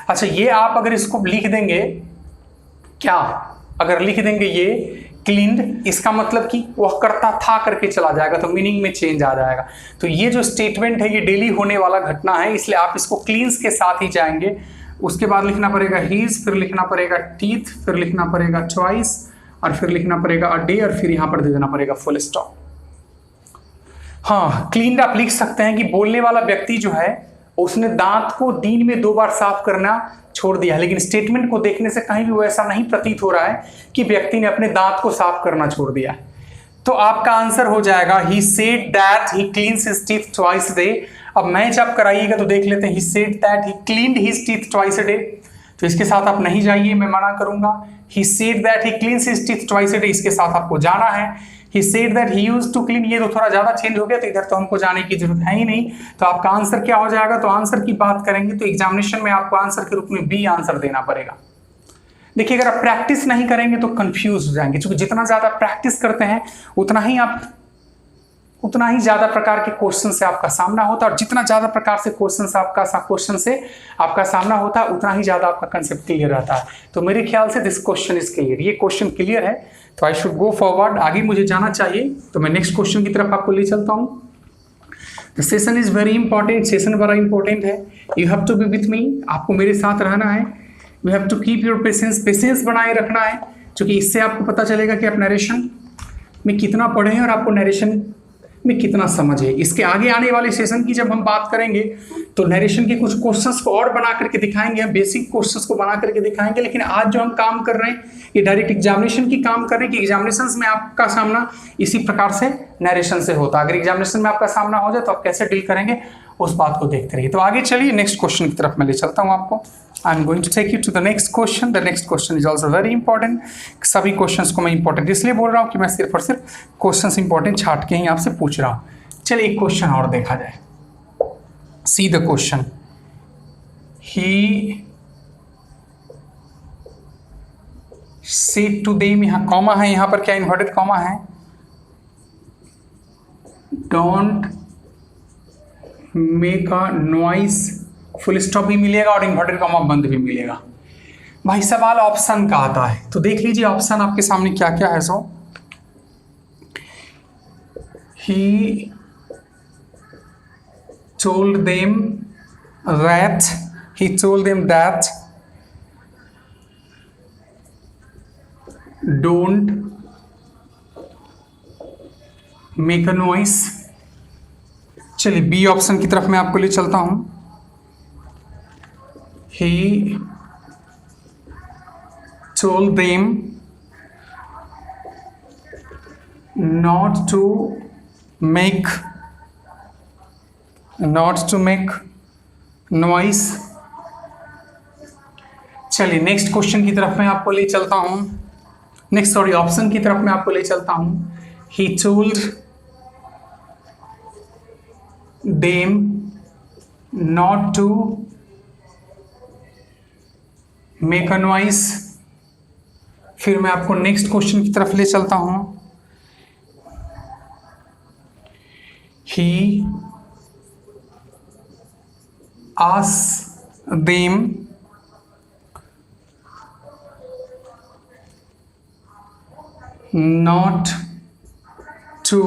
अच्छा, ये आप अगर इसको लिख देंगे, क्या अगर लिख देंगे ये क्लीन्ड, इसका मतलब कि वह करता था करके चला जाएगा, तो मीनिंग में चेंज आ जाएगा। तो ये जो स्टेटमेंट है ये डेली होने वाला घटना है, इसलिए आप इसको क्लीन्स के साथ ही जाएंगे। उसके बाद लिखना पड़ेगा हीज, फिर लिखना पड़ेगा टीथ, फिर लिखना पड़ेगा ट्वाइस, और फिर लिखना पड़ेगा अ डे, और फिर यहां पर दे देना पड़ेगा फुल स्टॉप। हाँ, क्लीन्ड आप लिख सकते हैं कि बोलने वाला व्यक्ति जो है उसने दांत को दिन में 2 बार साफ करना छोड़ दिया, लेकिन स्टेटमेंट को देखने से कहीं भी वो ऐसा नहीं प्रतीत हो रहा है कि व्यक्ति ने अपने दांत को साफ करना छोड़ दिया। तो आपका आंसर हो जाएगा he said that he cleans his teeth twice a day. अब मैच आप कराइएगा तो देख लेते हैं, he said that he cleaned his teeth twice a day, तो इसके साथ आप नहीं जाइए, मैं मना करूंगा। He said that he cleans his teeth twice a day, इसके साथ आपको जाना है। He said that he used to clean, ये तो थोड़ा ज्यादा चेंज हो गया, तो इधर तो हमको जाने की जरूरत है ही नहीं। तो आपका आंसर क्या हो जाएगा, तो आंसर की बात करेंगे तो एग्जामिनेशन में आपको आंसर के रूप में बी आंसर देना पड़ेगा। देखिए, अगर आप प्रैक्टिस नहीं करेंगे तो कंफ्यूज हो जाएंगे, क्योंकि जितना ज्यादा प्रैक्टिस करते हैं उतना ही ज्यादा प्रकार के क्वेश्चन से आपका सामना होता है, और जितना ज्यादा प्रकार से क्वेश्चन से आपका सामना होता है उतना ही ज्यादा आपका कंसेप्ट क्लियर रहता है। तो मेरे ख्याल से दिस क्वेश्चन इज क्लियर, ये क्वेश्चन क्लियर है, तो आई शुड गो फॉरवर्ड, आगे मुझे जाना चाहिए। तो मैं नेक्स्ट क्वेश्चन की तरफ आपको ले चलता हूँ। The session is very important, session बड़ा इंपॉर्टेंट है। You have to be with me, आपको मेरे साथ रहना है। You have to keep your patience बनाए रखना है, क्योंकि इससे आपको पता चलेगा कि आप नरेशन में कितना पढ़े हैं और आपको नरेशन में कितना समझ है। इसके आगे आने वाले सेशन की जब हम बात करेंगे तो नरेशन के कुछ क्वेश्चंस को और बना करके दिखाएंगे, हम बेसिक क्वेश्चंस को बना करके दिखाएंगे। लेकिन आज जो हम काम कर रहे हैं ये डायरेक्ट एग्जामिनेशन की काम कर रहे हैं कि एग्जामिनेशन में आपका सामना इसी प्रकार से नरेशन से होता है। अगर एग्जामिनेशन में आपका सामना हो जाए तो आप कैसे डील करेंगे उस बात को देखते रहिए। तो आगे चलिए नेक्स्ट क्वेश्चन की तरफ मैं ले चलता हूँ आपको। I am going to take you to the next question. The next question is also very important. सभी क्वेश्चंस को मैं इंपॉर्टेंट इसलिए बोल रहा हूँ कि मैं सिर्फ और सिर्फ क्वेश्चंस इंपॉर्टेंट छाट के ही आपसे पूछ रहा हूँ। चलिए एक क्वेश्चन और देखा जाए। See the question, he said to them, यहाँ कॉमा है, यहाँ पर क्या इन्वर्टेड कॉमा है, don't make a noise, full stop भी मिलेगा और इन्वर्टेड कॉमा बंद भी मिलेगा। भाई सवाल ऑप्शन का आता है, तो देख लीजिए ऑप्शन आपके सामने क्या क्या है। सो ही told them that don't make a noise। चलिए बी ऑप्शन की तरफ मैं आपको ले चलता हूं। He told them not to make noise। चलिए नेक्स्ट क्वेश्चन की तरफ मैं आपको ले चलता हूं, ऑप्शन की तरफ मैं आपको ले चलता हूं। He told them not to make a noise। फिर मैं आपको नेक्स्ट क्वेश्चन की तरफ ले चलता हूं। he asks them not to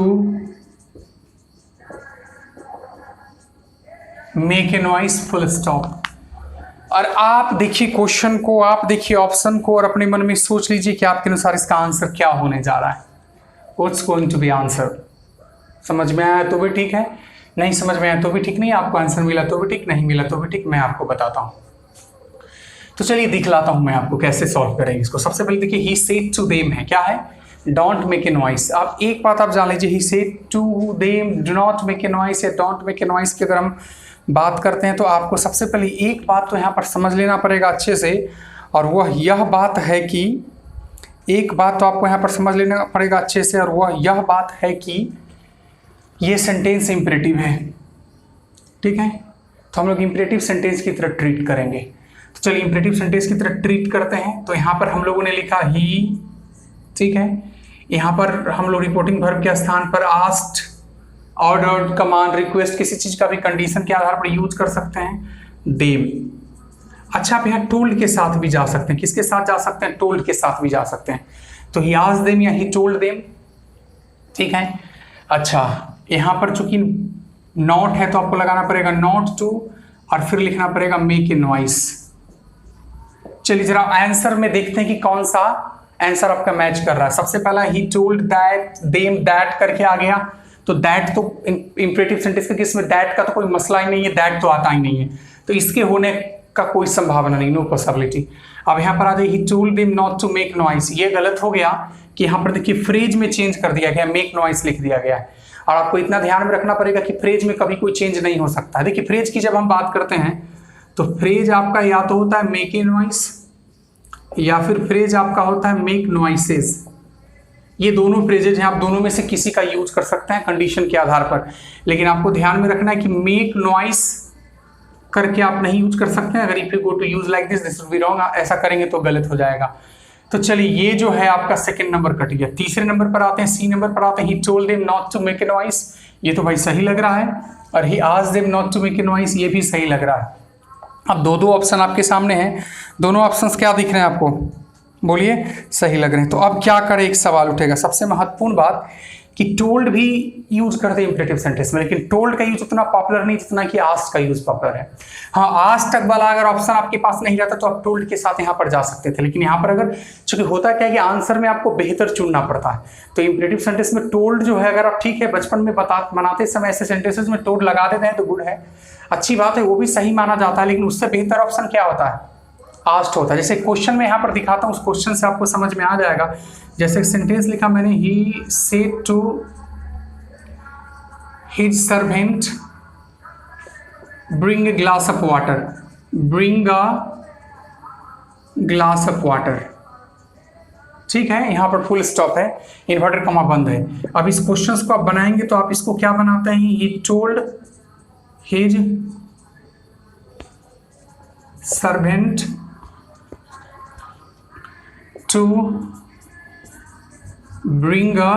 make a noise, full stop। और आप देखिए क्वेश्चन को, आप देखिए ऑप्शन को और अपने मन में सोच लीजिए कि आपके अनुसार इसका आंसर क्या होने जा रहा है। What's going to be answer? समझ में आया तो भी ठीक है, नहीं समझ में आया तो भी ठीक, नहीं आपको आंसर मिला तो भी ठीक, नहीं मिला तो भी ठीक, मैं आपको बताता हूं। तो चलिए दिखलाता हूं मैं आपको कैसे सॉल्व करेंगे इसको। सबसे पहले देखिए ही सेड टू देम है, क्या है? Don't make a noise. आप एक बात आप जान लीजिए, he said to them do not make a noise या डोंट मेक ए नॉइस की अगर हम बात करते हैं तो आपको सबसे पहले एक बात तो यहाँ पर समझ लेना पड़ेगा अच्छे से, और वह यह बात है कि एक बात तो आपको यहाँ पर समझ लेना पड़ेगा अच्छे से, और वह यह बात है कि ये सेंटेंस इंपरेटिव है। ठीक है, तो हम लोग इंपरेटिव सेंटेंस की तरह ट्रीट करेंगे। तो चलिए इंपरेटिव सेंटेंस की तरह ट्रीट करते हैं। तो यहाँ पर हम लोगों ने लिखा ही, ठीक है, यहाँ पर हम लोग रिपोर्टिंग वर्ब के स्थान पर आस्क्ड, ऑर्डर्ड, कमांड, रिक्वेस्ट, किसी चीज का भी कंडीशन के आधार पर यूज कर सकते हैं देम। अच्छा, आप यहाँ टोल्ड के साथ भी जा सकते हैं। किसके साथ जा सकते हैं? टोल्ड के साथ भी जा सकते हैं। तो ही आस्क्ड देम या ही टोल्ड देम, ठीक है। अच्छा, यहाँ पर चूंकि नॉट है तो आपको लगाना पड़ेगा नॉट टू और फिर लिखना पड़ेगा मेक ए नॉइस। चलिए जरा आंसर में देखते हैं कि कौन सा आंसर आपका मैच कर रहा है। सबसे पहला he told that, them that करके आ गया, तो दैट तो इंपरेटिव सेंटेंस के केस में दैट का तो कोई मसला ही नहीं है, दैट तो आता ही नहीं है, तो इसके होने का कोई संभावना नहीं, नो पॉसिबिलिटी। अब यहाँ पर आ जाए he told them not to make noise. ये गलत हो गया कि यहाँ पर देखिए फ्रेज में चेंज कर दिया गया, मेक नॉइस लिख दिया गया है। और आपको इतना ध्यान में रखना पड़ेगा कि फ्रेज में कभी कोई चेंज नहीं हो सकता है। देखिए फ्रेज की जब हम बात करते हैं तो फ्रेज आपका या तो होता है मेक ए नॉइस या फिर फ्रेज आपका होता है मेक नॉइसेस। ये दोनों फ्रेजेज हैं, आप दोनों में से किसी का यूज कर सकते हैं कंडीशन के आधार पर, लेकिन आपको ध्यान में रखना है कि मेक नॉइस करके आप नहीं यूज कर सकते हैं। अगर if you go to use like this will be wrong, ऐसा करेंगे तो गलत हो जाएगा। तो चलिए ये जो है आपका सेकंड नंबर कट गया। तीसरे नंबर पर आते हैं, सी नंबर पर आते हैं, he told them not to make a noise. ये तो भाई सही लग रहा है, और he asked them not to make a noise, ये भी सही लग रहा है। अब दो ऑप्शन आपके सामने हैं, दोनों ऑप्शंस क्या दिख रहे हैं आपको? बोलिए सही लग रहे हैं। तो अब क्या करें, एक सवाल उठेगा। सबसे महत्वपूर्ण बात कि टोल्ड भी यूज करते हैं इंपरेटिव सेंटेंस में, लेकिन टोल्ड का यूज उतना पॉपुलर नहीं जितना कि आस्क्ड का यूज पॉपुलर है। हाँ, आस्क्ड तक वाला अगर ऑप्शन आपके पास नहीं रहता तो आप टोल्ड के साथ यहाँ पर जा सकते थे, लेकिन यहाँ पर अगर चूंकि होता क्या है कि आंसर में आपको बेहतर चुनना पड़ता है, तो इंपरेटिव सेंटेंस में टोल्ड जो है, अगर आप ठीक है बचपन में बनाते समय ऐसे सेंटेंसेस में टोल्ड लगा देते हैं तो गुड है, अच्छी बात है, वो भी सही माना जाता है। लेकिन उससे बेहतर ऑप्शन क्या होता है? आस्क्ड होता है। जैसे क्वेश्चन में यहाँ पर दिखाता हूँ, उस क्वेश्चन से आपको समझ में आ जाएगा। जैसे सेंटेंस लिखा मैंने, he said to his servant bring a glass of water, bring a glass of water, ठीक है। यहाँ पर फुल स्टॉप है, इन्वर्टेड कॉमा बंद है। अब इस क्वेश्चन को आप बनाएंगे तो आप इसको क्या बनाते हैं? He told his servant to bring a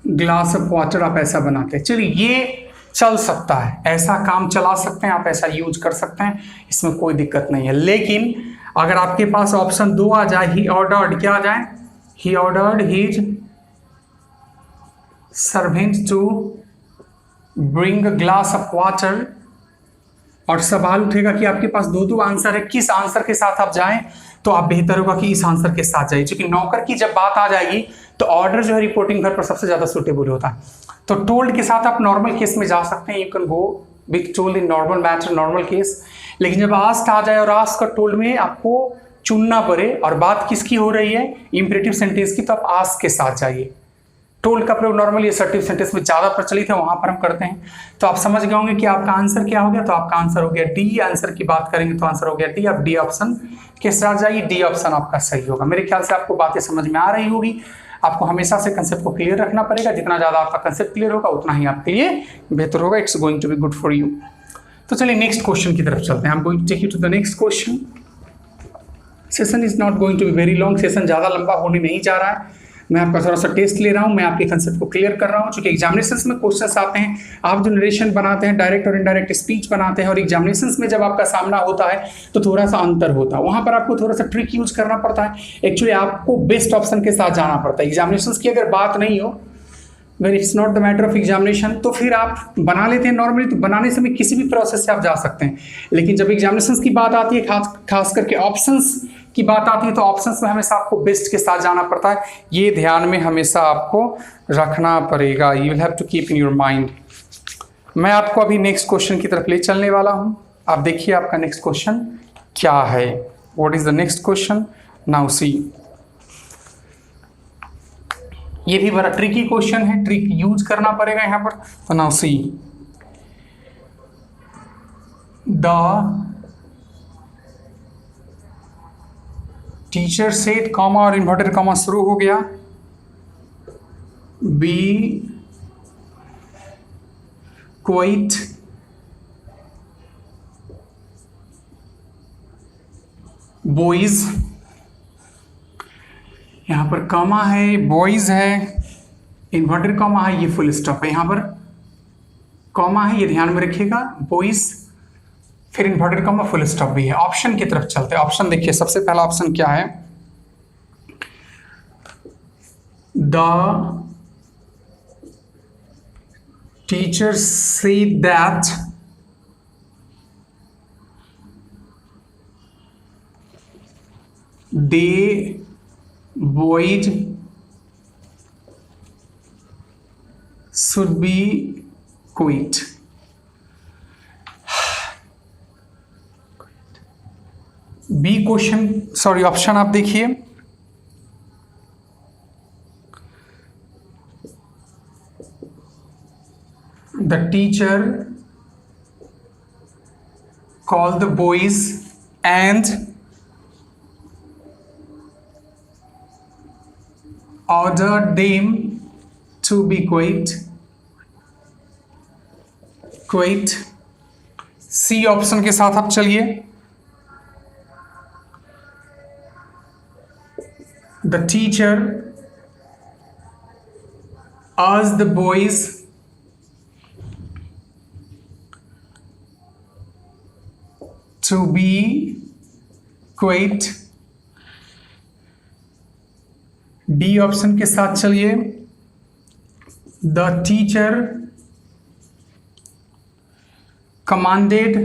glass of water, आप ऐसा बनाते हैं। चलिए ये चल सकता है, ऐसा काम चला सकते हैं, आप ऐसा यूज कर सकते हैं, इसमें कोई दिक्कत नहीं है। लेकिन अगर आपके पास ऑप्शन 2 आ जाए, ही ऑर्डर्ड, क्या आ जाए? He ordered his servant to bring a glass of water, और सवाल उठेगा कि आपके पास दो आंसर है, किस आंसर के साथ आप जाएं? तो आप बेहतर होगा कि इस आंसर के साथ जाइए, क्योंकि नौकर की जब बात आ जाएगी तो ऑर्डर जो है रिपोर्टिंग घर पर सबसे ज्यादा सुटेबल होता है। तो टोल्ड के साथ आप नॉर्मल केस में जा सकते हैं, you can go with told in normal matter, normal case. लेकिन जब आस्क्ड आ जाए और आस्क्ड और टोल्ड में आपको चुनना पड़े और बात किसकी हो रही है, इंपरेटिव सेंटेंस की, तो आप आस्क्ड के साथ जाइए। टोल्ड का प्रयोग नॉर्मली असर्टिव सेंटेंस में ज्यादा प्रचलित है, वहां पर हम करते हैं। तो आप समझ गए होंगे कि आपका आंसर क्या हो गया। तो आपका आंसर हो गया डी। आंसर की बात करेंगे तो आंसर हो गया डी। आप डी ऑप्शन के साथ जाइए, डी ऑप्शन आपका सही होगा। मेरे ख्याल से आपको बातें समझ में आ रही होगी। आपको हमेशा से कंसेप्ट को क्लियर रखना पड़ेगा, जितना ज्यादा आपका कंसेप्ट क्लियर होगा उतना ही आपके लिए बेहतर होगा। It's going to be good for you. तो चलिए नेक्स्ट क्वेश्चन की तरफ चलते हैं। I am going to take you to the next question. Session is not going to be very long, session ज्यादा लंबा होने नहीं जा रहा है। मैं आपका थोड़ा सा टेस्ट ले रहा हूँ, मैं आपके कंसेप्ट को क्लियर कर रहा हूँ। चूंकि एग्जामिनेशंस में क्वेश्चंस आते हैं, आप जो नरेशन बनाते हैं, डायरेक्ट और इनडायरेक्ट स्पीच बनाते हैं, और एग्जामिनेशंस में जब आपका सामना होता है तो थोड़ा सा अंतर होता है, वहां पर आपको थोड़ा सा ट्रिक यूज करना पड़ता है। एक्चुअली आपको बेस्ट ऑप्शन के साथ जाना पड़ता है। एग्जामिनेशंस की अगर बात नहीं हो, when it's not the matter of examination, तो फिर आप बना लेते हैं नॉर्मली, तो बनाने से किसी भी प्रोसेस से आप जा सकते हैं। लेकिन जब एग्जामिनेशंस की बात आती है, खास करके ऑप्शंस की बात आती है, तो ऑप्शंस में हमेशा आपको बेस्ट के साथ जाना पड़ता है। ये ध्यान में हमेशा आपको रखना पड़ेगा। You will have to keep in your mind. मैं आपको अभी नेक्स्ट क्वेश्चन की तरफ ले चलने वाला हूं। आप देखिए आपका नेक्स्ट क्वेश्चन क्या है। What is the next question? Now see, ये भी बड़ा ट्रिकी क्वेश्चन है, ट्रिक यूज करना पड़ेगा यहां पर। तो now see, the teacher said, comma और इन्वर्टेड कॉमा शुरू हो गया, बी क्वाइट बॉयज, यहां पर कॉमा है, बॉयज है, इन्वर्टेड कॉमा है, ये फुल स्टॉप है, यहां पर कॉमा है, ये ध्यान में रखिएगा, बॉयज, फिर इन्वर्टेड कॉमा, फुल स्टॉप भी है। ऑप्शन की तरफ चलते हैं। ऑप्शन देखिए, सबसे पहला ऑप्शन क्या है? The teacher said that they boys should be quit। B question, sorry option आप देखिए, the teacher called the boys and ordered them to be quiet। C option के साथ आप चलिए, the teacher asked the boys to be quiet। D option के साथ चलिए, the teacher commanded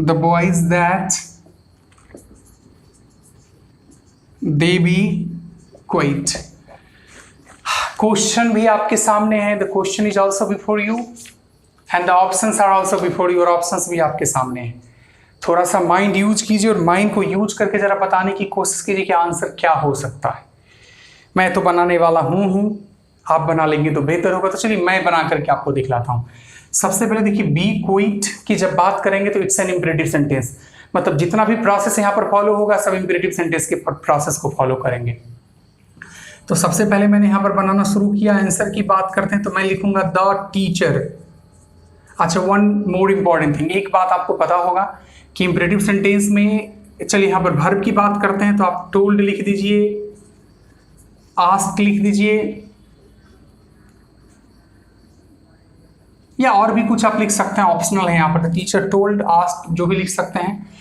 the boys that they be quiet। Question भी आपके सामने है, the question is also before you and the options are also before you, और options भी आपके सामने हैं। थोड़ा सा माइंड यूज कीजिए और माइंड को यूज करके जरा बताने की कोशिश कीजिए कि आंसर क्या हो सकता है। मैं तो बनाने वाला हूं, आप बना लेंगे तो बेहतर होगा। तो चलिए मैं बना करके आपको दिखलाता हूं। सबसे पहले देखिए, बी क्विट की जब बात करेंगे तो इट्स एन इंपेरेटिव सेंटेंस, मतलब जितना भी प्रोसेस यहाँ पर फॉलो होगा सब इंपेरेटिव सेंटेंस के प्रोसेस को फॉलो करेंगे। तो सबसे पहले मैंने यहाँ पर बनाना शुरू किया। आंसर की बात करते हैं तो मैं लिखूंगा द टीचर। अच्छा, वन मोर इंपॉर्टेंट थिंग, एक बात आपको पता होगा कि इंपेरेटिव सेंटेंस में, चलिए यहाँ पर वर्ब की बात करते हैं तो आप टोल्ड लिख दीजिए, आस्क्ड लिख दीजिए, या और भी कुछ आप लिख सकते हैं, ऑप्शनल है यहाँ पर। टीचर टोल्ड, आस्क्ड, जो भी लिख सकते हैं।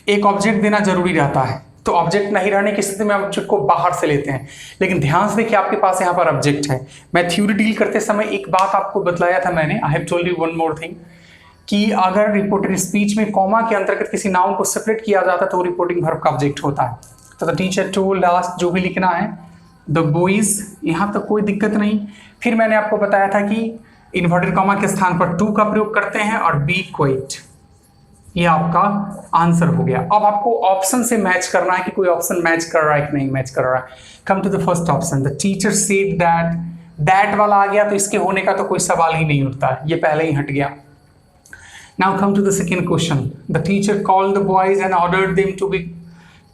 एक ऑब्जेक्ट देना जरूरी रहता है, तो ऑब्जेक्ट नहीं रहने की स्थिति में आप ऑब्जेक्ट को बाहर से लेते हैं। लेकिन ध्यान से देखिए, आपके पास यहाँ पर ऑब्जेक्ट है। मैं थ्योरी डील करते समय एक बात आपको बतलाया था मैंने, I have told you one more thing, कि अगर रिपोर्टेड स्पीच में कॉमा के अंतर्गत किसी नाउन को सेपरेट किया जाता है तो रिपोर्टिंग वर्ब का ऑब्जेक्ट होता है। तो द टीचर टोल्ड, आस्क्ड, जो भी लिखना है, द बॉयज, यहाँ तक कोई दिक्कत नहीं। फिर मैंने आपको बताया था कि इन्वर्टेड कॉमा के स्थान पर टू का प्रयोग करते हैं और बी क्वाइट, ये आपका आंसर हो गया। अब आपको ऑप्शन से मैच करना है कि कोई ऑप्शन मैच कर रहा है कि नहीं मैच कर रहा है। Come to the first option, the teacher said that, that वाला आ गया तो इसके होने का तो कोई सवाल ही नहीं उठता है, ये पहले ही हट गया। Now come to the second question, the teacher called the boys and ordered them to be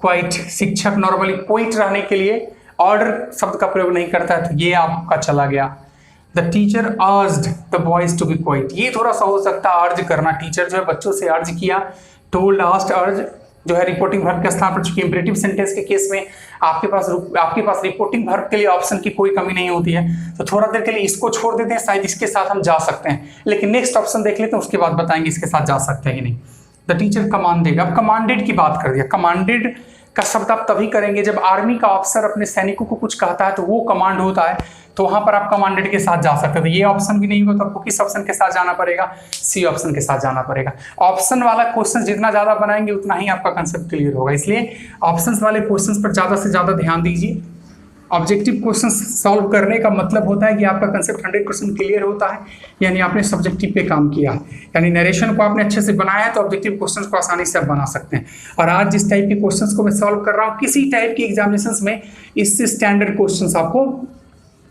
quiet. शिक्षक नॉर्मली क्वाइट रहने के लिए ऑर्डर शब्द का प्रयोग नहीं करता है, तो ये आपका चला गया। The teacher urged the boys to be quiet, ये थोड़ा सा हो सकता है अर्ज करना, टीचर जो है बच्चों से अर्ज किया, टोल्ड, आस्क्ड, अर्ज, जो है रिपोर्टिंग वर्ब के स्थान पर, चूंकि इंपरेटिव सेंटेंस के केस में आपके पास रिपोर्टिंग वर्ब के लिए ऑप्शन की कोई कमी नहीं होती है, तो थोड़ा देर के लिए इसको छोड़ देते हैं, शायद इसके साथ हम जा सकते हैं, लेकिन नेक्स्ट ऑप्शन देख लेते हैं, उसके बाद बताएंगे इसके साथ जा सकते हैं कि नहीं। द टीचर कमांडेड, अब कमांडेड की बात कर दिया। कमांडेड का शब्द आप तभी करेंगे जब आर्मी का ऑफिसर अपने सैनिकों को कुछ कहता है तो वो कमांड होता है, तो वहां पर आप कमांडेड के साथ जा सकते हैं। तो ये ऑप्शन भी नहीं होगा तो आपको किस ऑप्शन के साथ जाना पड़ेगा? सी ऑप्शन के साथ जाना पड़ेगा। ऑप्शन वाला क्वेश्चन जितना ज्यादा बनाएंगे उतना ही आपका कंसेप्ट क्लियर होगा, इसलिए ऑप्शंस वाले क्वेश्चंस पर ज्यादा से ज्यादा ध्यान दीजिए। ऑब्जेक्टिव क्वेश्चन सॉल्व करने का मतलब होता है कि आपका कंसेप्ट 100% क्लियर होता है, यानी आपने सब्जेक्टिव पे काम किया है, यानी नरेशन को आपने अच्छे से बनाया है तो ऑब्जेक्टिव क्वेश्चंस को आसानी से आप बना सकते हैं। और आज जिस टाइप के क्वेश्चंस को मैं सॉल्व कर रहा हूँ, किसी टाइप की एग्जामिनेशंस में इससे स्टैंडर्ड क्वेश्चंस आपको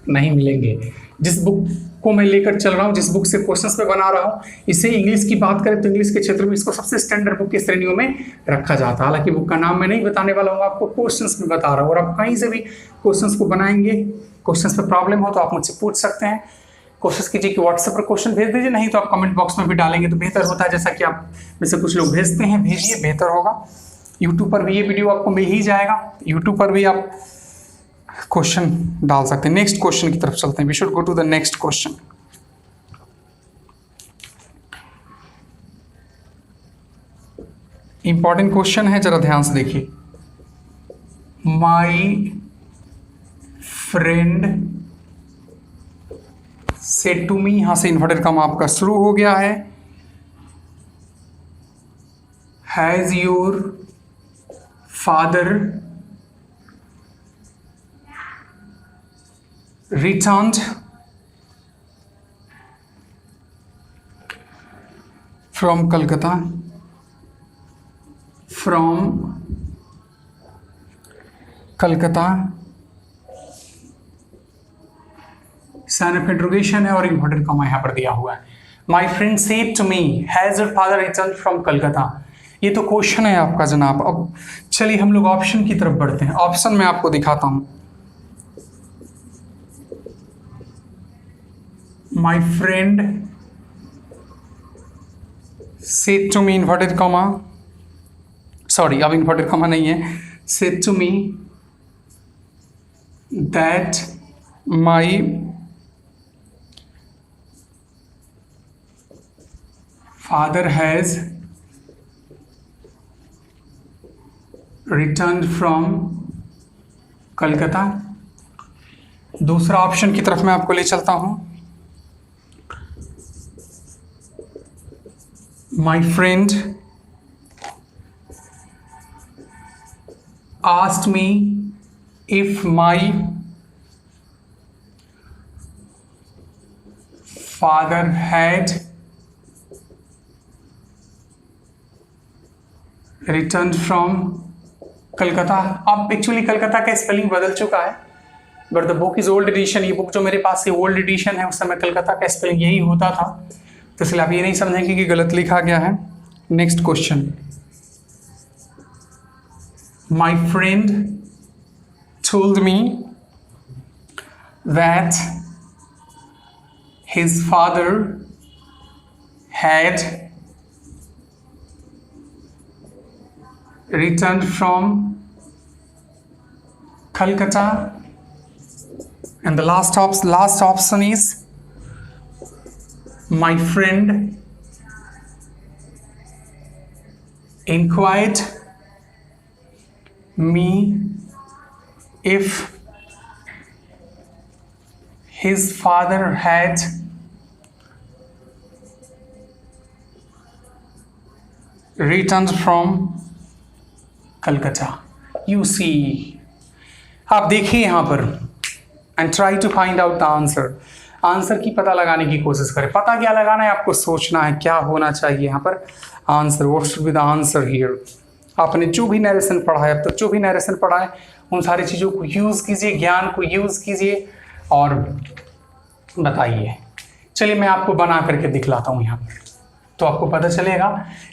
नहीं मिलेंगे। जिस बुक को मैं लेकर चल रहा हूँ, जिस बुक से क्वेश्चंस में बना रहा हूँ, इसे इंग्लिश की बात करें तो इंग्लिश के क्षेत्र में इसको सबसे स्टैंडर्ड बुक की श्रेणियों में रखा जाता है। हालांकि बुक का नाम मैं नहीं बताने वाला हूँ, आपको क्वेश्चंस में बता रहा हूँ, और आप कहीं से भी क्वेश्चंस को बनाएंगे, क्वेश्चंस पे प्रॉब्लम हो तो आप मुझसे पूछ सकते हैं। कोशिश कीजिए कि व्हाट्सएप पर क्वेश्चन भेज दीजिए, नहीं तो आप कमेंट बॉक्स में भी डालेंगे तो बेहतर होता है, जैसा कि आप में से कुछ लोग भेजते हैं, भेजिए, बेहतर होगा। यूट्यूब पर भी ये वीडियो आपको मिल ही जाएगा, यूट्यूब पर भी आप क्वेश्चन डाल सकते हैं। नेक्स्ट क्वेश्चन की तरफ चलते हैं। We should go to the next question. Important question है, जरा ध्यान से देखिए। My friend said to me, यहां से इन्वर्टेड कॉमा आपका शुरू हो गया है। Has your father returned from Calcutta, sign of interrogation है और इंपॉर्टेंट कॉमा यहां पर दिया हुआ है। My friend said to me has your father return from Calcutta. ये तो क्वेश्चन है आपका जनाब। अब चलिए हम लोग ऑप्शन की तरफ बढ़ते हैं। ऑप्शन मैं आपको दिखाता हूं। My friend said to me inverted comma, sorry अब inverted comma नहीं है, said to me that my father has returned from Calcutta। दूसरा ऑप्शन की तरफ मैं आपको ले चलता हूं। My friend asked me if my father had returned from Calcutta. अब एक्चुअली कलकत्ता का स्पेलिंग बदल चुका है, but the book is old edition. ये बुक जो मेरे पास है ओल्ड एडिशन है, उस समय कलकत्ता का स्पेलिंग यही होता था, तो इसलिए आप ये नहीं समझेंगे कि गलत लिखा गया है। Next question. My friend told me that his father had returned from Calcutta, and the last option is my friend inquired me if his father had returned from Calcutta. You see, आप देखिए यहाँ पर and try to find out the answer. Answer की पता लगाने की कोशिश करें। पता क्या लगाना है, आपको सोचना है क्या होना चाहिए यहाँ पर answer. What should be the answer here. आपने जो भी नरेशन पढ़ा है, अब तक जो भी नरेशन पढ़ा है, उन सारी चीज़ों को यूज़ कीजिए, ज्ञान को यूज़ कीजिए और बताइए। चलिए मैं आपको बना करके दिखलाता हूँ यहाँ पर, तो आपको पता चलेगा।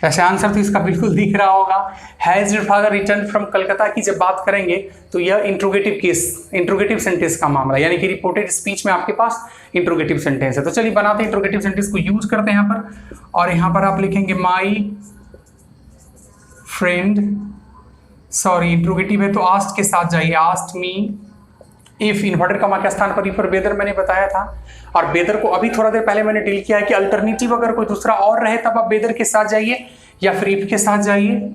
ऐसे आंसर तो इसका बिल्कुल दिख रहा होगा। Has your father return from Calcutta की जब बात करेंगे तो यह इंट्रोगेटिव केस, इंट्रोगेटिव सेंटेंस का मामला, यानी कि रिपोर्टेड स्पीच में आपके पास इंट्रोगेटिव सेंटेंस है। तो चलिए बनाते हैं, इंट्रोगेटिव सेंटेंस को यूज करते हैं यहाँ पर। और यहाँ पर आप लिखेंगे माई फ्रेंड सॉरी इंट्रोगेटिव है तो आस्ट के साथ जाइए, asked me if, inverted comma के स्थान पर इफ और वेदर मैंने बताया था, और वेदर को अभी थोड़ा देर पहले मैंने डील किया है कि अल्टरनेटिव अगर कोई दूसरा और रहे तब आप वेदर के साथ जाइए या फिर इफ के साथ जाइए।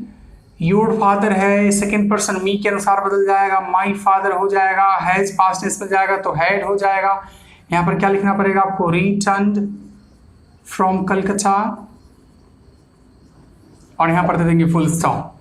योर फादर है, सेकेंड पर्सन मी के अनुसार बदल जाएगा, माई फादर हो जाएगा, हैज पास्ट टेंस में जाएगा तो हैड हो जाएगा। यहाँ पर क्या लिखना पड़ेगा आपको, रिटर्न्ड फ्रॉम कलकत्ता, और यहाँ पर दे देंगे फुल स्टॉप।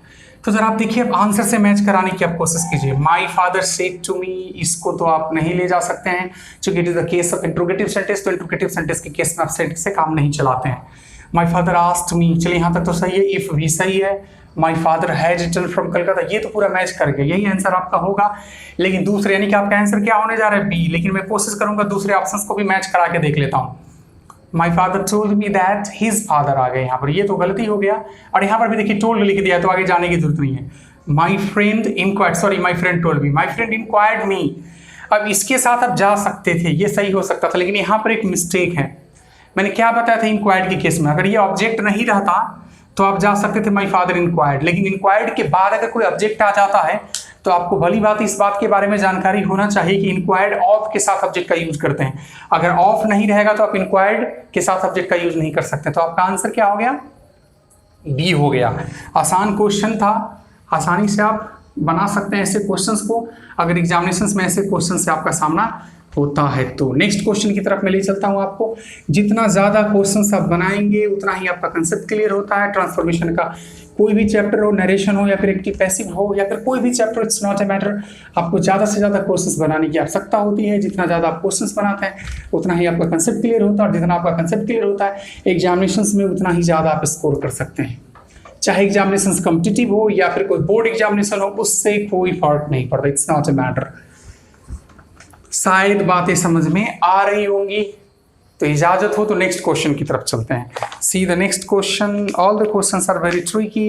तो जरा आप देखिए, अब आंसर से मैच कराने की आप कोशिश कीजिए। My father said to me, इसको तो आप नहीं ले जा सकते हैं क्योंकि it is the case of interrogative sentence, तो इंट्रोगेटिव सेंटेंस के केस में आप सेट से काम नहीं चलाते हैं। माई फादर आस्क्ड मी, चलिए यहाँ तक तो सही है, इफ भी सही है। My father has return from Calcutta, ये तो पूरा मैच कर गया, यही आंसर आपका होगा। लेकिन दूसरे यानी कि आपका आंसर क्या होने जा रहा है, बी, लेकिन मैं कोशिश करूंगा दूसरे ऑप्शंस को भी मैच करा के देख लेता हूँ। My father told me that his father आ गए यहाँ पर, ये तो गलती हो गया, और यहाँ पर भी देखिए टोल्ड लिख दिया तो आगे जाने की जरूरत नहीं है। My friend inquired, sorry my friend told me, my friend inquired me. अब इसके साथ आप जा सकते थे, ये सही हो सकता था, लेकिन यहाँ पर एक मिस्टेक है। मैंने क्या बताया था इंक्वायर्ड के केस में, अगर ये ऑब्जेक्ट नहीं रहता तो आप जा सकते थे माई फादर इंक्वायर्ड, लेकिन इंक्वायर्ड के बाद अगर कोई ऑब्जेक्ट आ जाता है तो आपको भली बात इस बात के बारे में जानकारी होना चाहिए कि इंक्वायर्ड ऑफ के साथ ऑब्जेक्ट का यूज करते हैं। अगर ऑफ नहीं रहेगा तो आप इंक्वायर्ड के साथ ऑब्जेक्ट का यूज नहीं कर सकते। तो आपका आंसर क्या हो गया, बी हो गया। आसान क्वेश्चन था, आसानी से आप बना सकते हैं ऐसे क्वेश्चंस को, अगर एग्जामिनेशंस में ऐसे क्वेश्चन से आपका सामना होता है तो। नेक्स्ट क्वेश्चन की तरफ मैं ले चलता हूं आपको। जितना ज़्यादा क्वेश्चंस आप बनाएंगे उतना ही आपका कंसेप्ट क्लियर होता है। ट्रांसफॉर्मेशन का कोई भी चैप्टर हो, नरेशन हो या फिर एक्टिव पैसिव हो या फिर कोई भी chapter, it's not a matter, आपको ज़्यादा से ज़्यादा क्वेश्चंस बनाने की आवश्यकता होती है। जितना ज़्यादा आप क्वेश्चंस बनाते हैं उतना ही आपका कंसेप्ट क्लियर होता है, और जितना आपका कंसेप्ट क्लियर होता है एग्जामिनेशंस में उतना ही ज़्यादा आप स्कोर कर सकते हैं। चाहे एग्जामिनेशन कॉम्पिटिटिव हो या फिर कोई बोर्ड एग्जामिनेशन हो, उससे कोई फर्क नहीं पड़ता, इट्स नॉट ए मैटर। शायद बातें समझ में आ रही होंगी, तो इजाजत हो तो नेक्स्ट क्वेश्चन की तरफ चलते हैं। See the next question, all the questions are very tricky,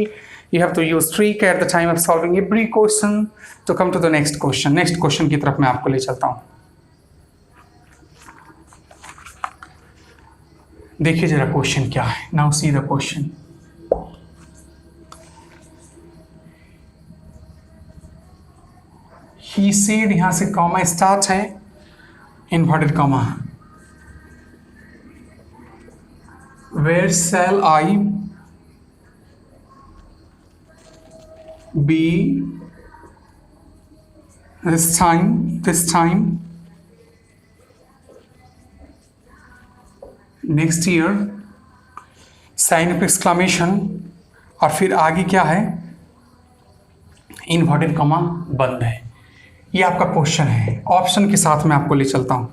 you have to use trick at the time of solving every question to come to the next question. Next question की तरफ मैं आपको ले चलता हूं। देखिए जरा क्वेश्चन क्या है। Now see the question. He said, यहां से कॉमा स्टार्ट है, inverted comma, where shall I be this time next year, sign of exclamation, और फिर आगे क्या है, इन्वर्टेड कॉमा बंद है। ये आपका क्वेश्चन है। ऑप्शन के साथ मैं आपको ले चलता हूं।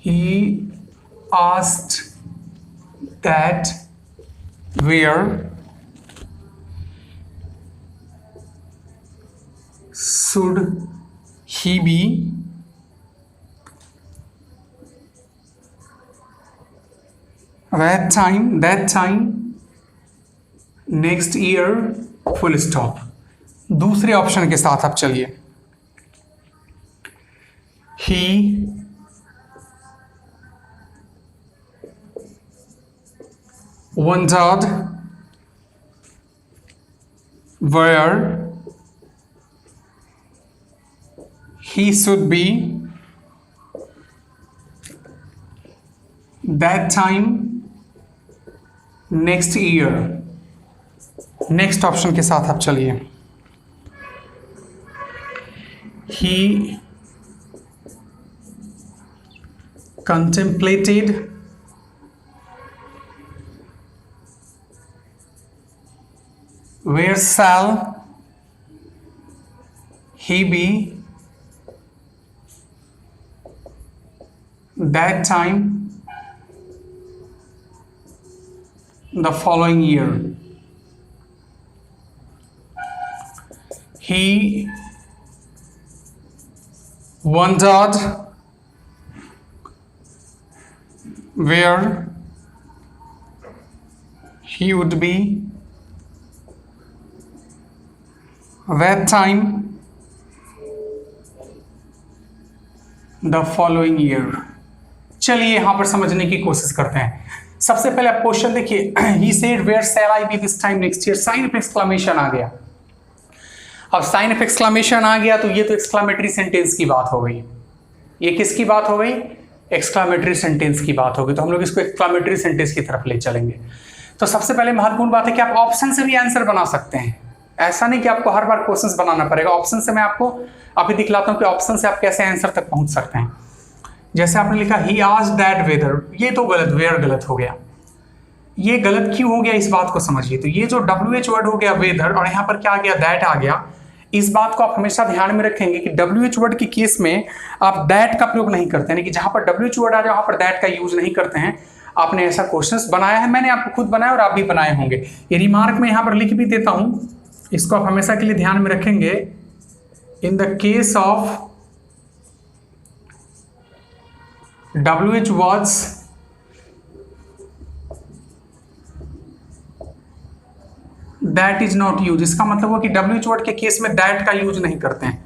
He asked that where should he be, that time next year, full stop. दूसरे ऑप्शन के साथ आप चलिए। He wondered where he should be that time next year। Next option के साथ आप चलिए। He contemplated where shall he be that time the following year। He wondered where he would be that time the following year। चलिए यहां पर समझने की कोशिश करते हैं। सबसे पहले आप क्वेश्चन देखिए। He said where shall I be this time next year, sign of exclamation आ गया। अब साइन ऑफ एक्सक्लामेशन आ गया तो ये तो एक्सक्लामेटरी सेंटेंस की बात हो गई। ये किसकी बात हो गई? एक्सक्लामेटरी सेंटेंस की बात होगी। तो हम लोग इसको एक्सक्लामेटरी सेंटेंस की तरफ ले चलेंगे। तो सबसे पहले महत्वपूर्ण बात है कि आप ऑप्शन से भी आंसर बना सकते हैं। ऐसा नहीं कि आपको हर बार क्वेश्चंस बनाना पड़ेगा। ऑप्शन से मैं आपको अभी दिखलाता हूं कि ऑप्शन से आप कैसे आंसर तक पहुंच सकते हैं। जैसे आपने लिखा ही आस्क्ड दैट वेदर, ये तो गलत, वेयर गलत हो गया। ये गलत क्यों हो गया इस बात को समझिए। तो ये जो WH वर्ड हो गया वेदर, और यहाँ पर क्या आ गया? दैट आ गया। इस बात को आप हमेशा ध्यान में रखेंगे कि WH वर्ड के केस में आप दैट का प्रयोग नहीं करते हैं, कि जहां पर WH वर्ड आ जाए वहां पर दैट का यूज नहीं करते हैं। आपने ऐसा क्वेश्चंस बनाया है, मैंने आपको खुद बनाया और आप भी बनाए होंगे। ये रिमार्क में यहां पर लिख भी देता हूं, इसको आप हमेशा के लिए ध्यान में रखेंगे। इन the case of WH words that is not use, इसका मतलब हुआ कि WH वर्ड के केस में दैट का यूज नहीं करते हैं।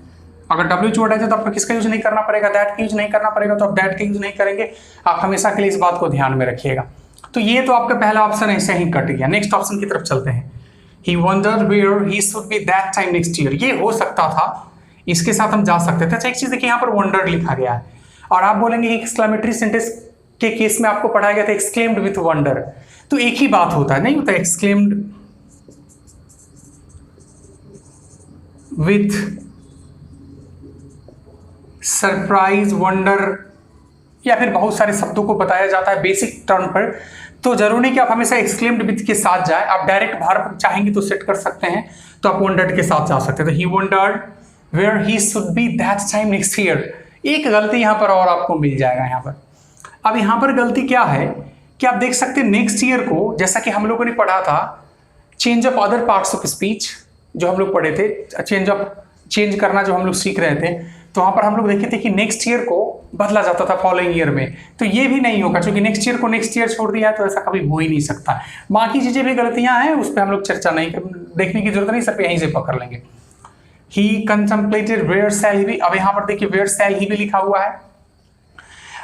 अगर WH वर्ड आ जाए तो आपको किसका यूज नहीं करना पड़ेगा? दैट का यूज नहीं करना पड़ेगा। तो आप दैट का यूज नहीं करेंगे। आप हमेशा के लिए इस बात को ध्यान में रखिएगा। तो ये तो आपका पहला ऑप्शन ऐसे ही कट गया। नेक्स्ट ऑप्शन की तरफ चलते हैं। He wondered where he should be that time next year, ये हो सकता था, इसके साथ हम जा सकते थे। अच्छा एक चीज देखिए, यहाँ पर वंडर्ड लिखा गया है और आप बोलेंगे एक्सक्लेमेटरी सेंटेंस के केस में आपको पढ़ाया गया था एक्सक्लेम्ड विथ वंडर। तो एक ही बात होता है, नहीं होता एक्सक्लेम्ड विथ सरप्राइज, वंडर, या फिर बहुत सारे शब्दों को बताया जाता है बेसिक टर्म पर। तो जरूरी नहीं कि आप हमेशा एक्सक्लेम्ड विथ के साथ जाए। आप डायरेक्ट वर्ब चाहेंगे तो सेट कर सकते हैं, तो आप वंडर्ड के साथ जा सकते हैं। तो he wondered where he should be that time next year. एक गलती यहाँ पर और आपको मिल जाएगा यहाँ पर। अब यहाँ पर गलती क्या है कि आप देख सकते हैं नेक्स्ट ईयर को, जैसा कि हम लोगों ने पढ़ा था change of other parts of speech, जो हम लोग पढ़े थे, चेंज करना जो हम लोग सीख रहे थे, तो वहां पर हम लोग देखे थे कि नेक्स्ट ईयर को बदला जाता था फॉलोइंग ईयर में। तो ये भी नहीं होगा, क्योंकि नेक्स्ट ईयर को नेक्स्ट ईयर छोड़ दिया है, तो ऐसा कभी हो ही नहीं सकता। बाकी चीजें भी गलतियां हैं, उस पर हम लोग चर्चा नहीं देखने की जरूरत नहीं, सिर्फ यहीं से पकड़ लेंगे। He contemplated where shall he be. अब यहाँ पर देखिए वेयर शैल ही भी लिखा हुआ है।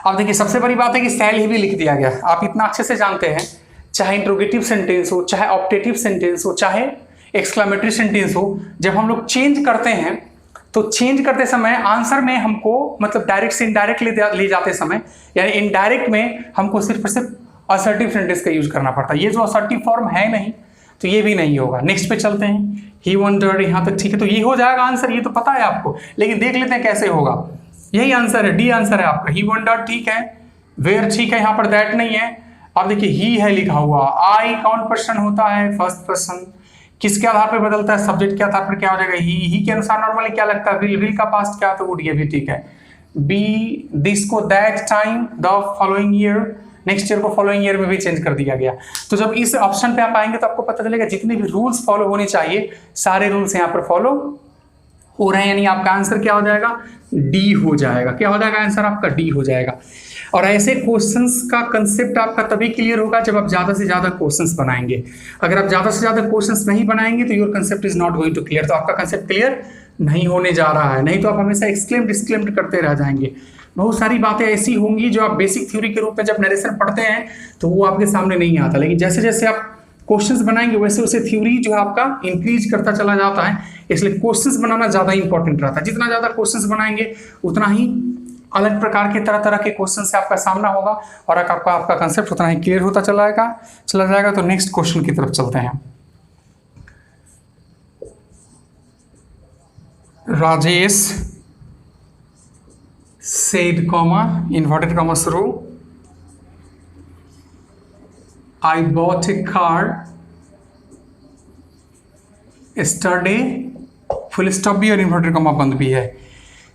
अब देखिए सबसे बड़ी बात है कि शैल ही भी लिख दिया गया। आप इतना अच्छे से जानते हैं, चाहे इंट्रोगेटिव सेंटेंस हो, चाहे ऑप्टेटिव सेंटेंस हो, चाहे एक्सक्लेमेटरी सेंटेंस हो, जब हम लोग चेंज करते हैं तो चेंज करते समय आंसर में हमको मतलब डायरेक्ट से इनडायरेक्ट ले जाते समय, यानी इनडायरेक्ट में हमको सिर्फ और सिर्फ असर्टिव सेंटेंस का यूज करना पड़ता है। ये जो असर्टिव फॉर्म है नहीं, तो ये भी नहीं होगा। नेक्स्ट पे चलते हैं। ही वंडर्ड, यहाँ तक ठीक है, तो ये हो जाएगा आंसर, ये तो पता है आपको, लेकिन देख लेते हैं कैसे होगा। यही आंसर है, डी आंसर है आपका। ही वंडर्ड ठीक है, वेयर ठीक है, यहाँ पर दैट नहीं है। अब देखिए ही है लिखा हुआ। आई कौन पर्सन होता है? First person. किसके आधार पर बदलता है? सब्जेक्ट के आधार पर क्या हो जाएगा? ही के अनुसार नॉर्मली क्या लगता है? विल का पास्ट क्या? तो वुड, ये भी ठीक है। बी दिस को that time, the following year, next year को फॉलोइंग ईयर में भी चेंज कर दिया गया। तो जब इस ऑप्शन पे आप आएंगे तो आपको पता चलेगा जितने भी रूल्स फॉलो होने चाहिए सारे रूल्स यहाँ पर फॉलो हो रहे हैं, यानी आपका आंसर क्या हो जाएगा? डी हो जाएगा। क्या हो जाएगा आंसर आपका? डी हो जाएगा। और ऐसे क्वेश्चंस का कंसेप्ट आपका तभी क्लियर होगा जब आप ज्यादा से ज्यादा क्वेश्चंस बनाएंगे। अगर आप ज्यादा से ज्यादा क्वेश्चंस नहीं बनाएंगे तो your concept is not going to clear. तो आपका कंसेप्ट क्लियर नहीं होने जा रहा है, नहीं तो आप हमेशा एक्सक्लेम्ड डिस्क्लेम्ड करते रह जाएंगे। बहुत सारी बातें ऐसी होंगी जो आप बेसिक थ्योरी के रूप में जब नरेशन पढ़ते हैं तो वो आपके सामने नहीं आता, लेकिन जैसे जैसे आप क्वेश्चंस बनाएंगे वैसे वैसे थ्योरी जो है आपका इंक्रीज करता चला जाता है। इसलिए क्वेश्चंस बनाना ज्यादा इंपॉर्टेंट रहता है। जितना ज्यादा क्वेश्चंस बनाएंगे उतना ही अलग प्रकार के तरह तरह के क्वेश्चन से आपका सामना होगा और आपका कंसेप्ट उतना ही क्लियर होता चला जाएगा। तो नेक्स्ट क्वेश्चन की तरफ चलते हैं। राजेश said, inverted comma शुरू, I bought a car yesterday, full stop भी और इन्वर्टेड कॉमा बंद भी है।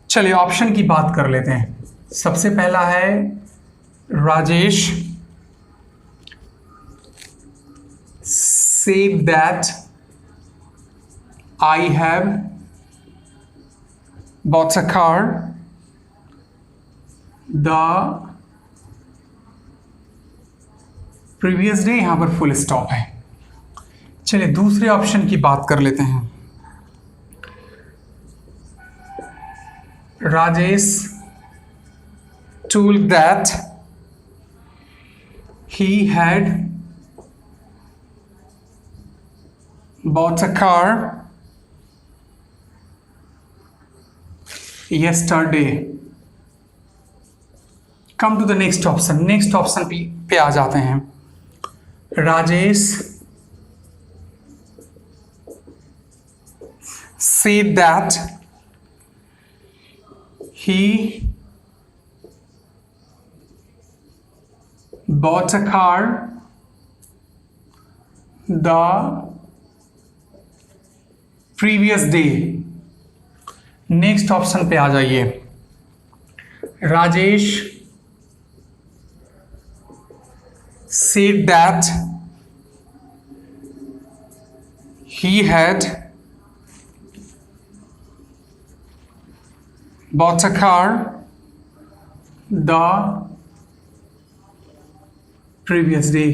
चलिए ऑप्शन की बात कर लेते हैं। सबसे पहला है Rajesh said that I have bought a car the previous day, यहां पर फुल स्टॉप है। चलिए दूसरे ऑप्शन की बात कर लेते हैं। Rajesh told that he had bought a car yesterday. Come to the next option. Next option पे आ जाते हैं. Rajesh said that he bought a car the previous day. Next option पे आ जाइए. Rajesh said that he had bought a car the previous day.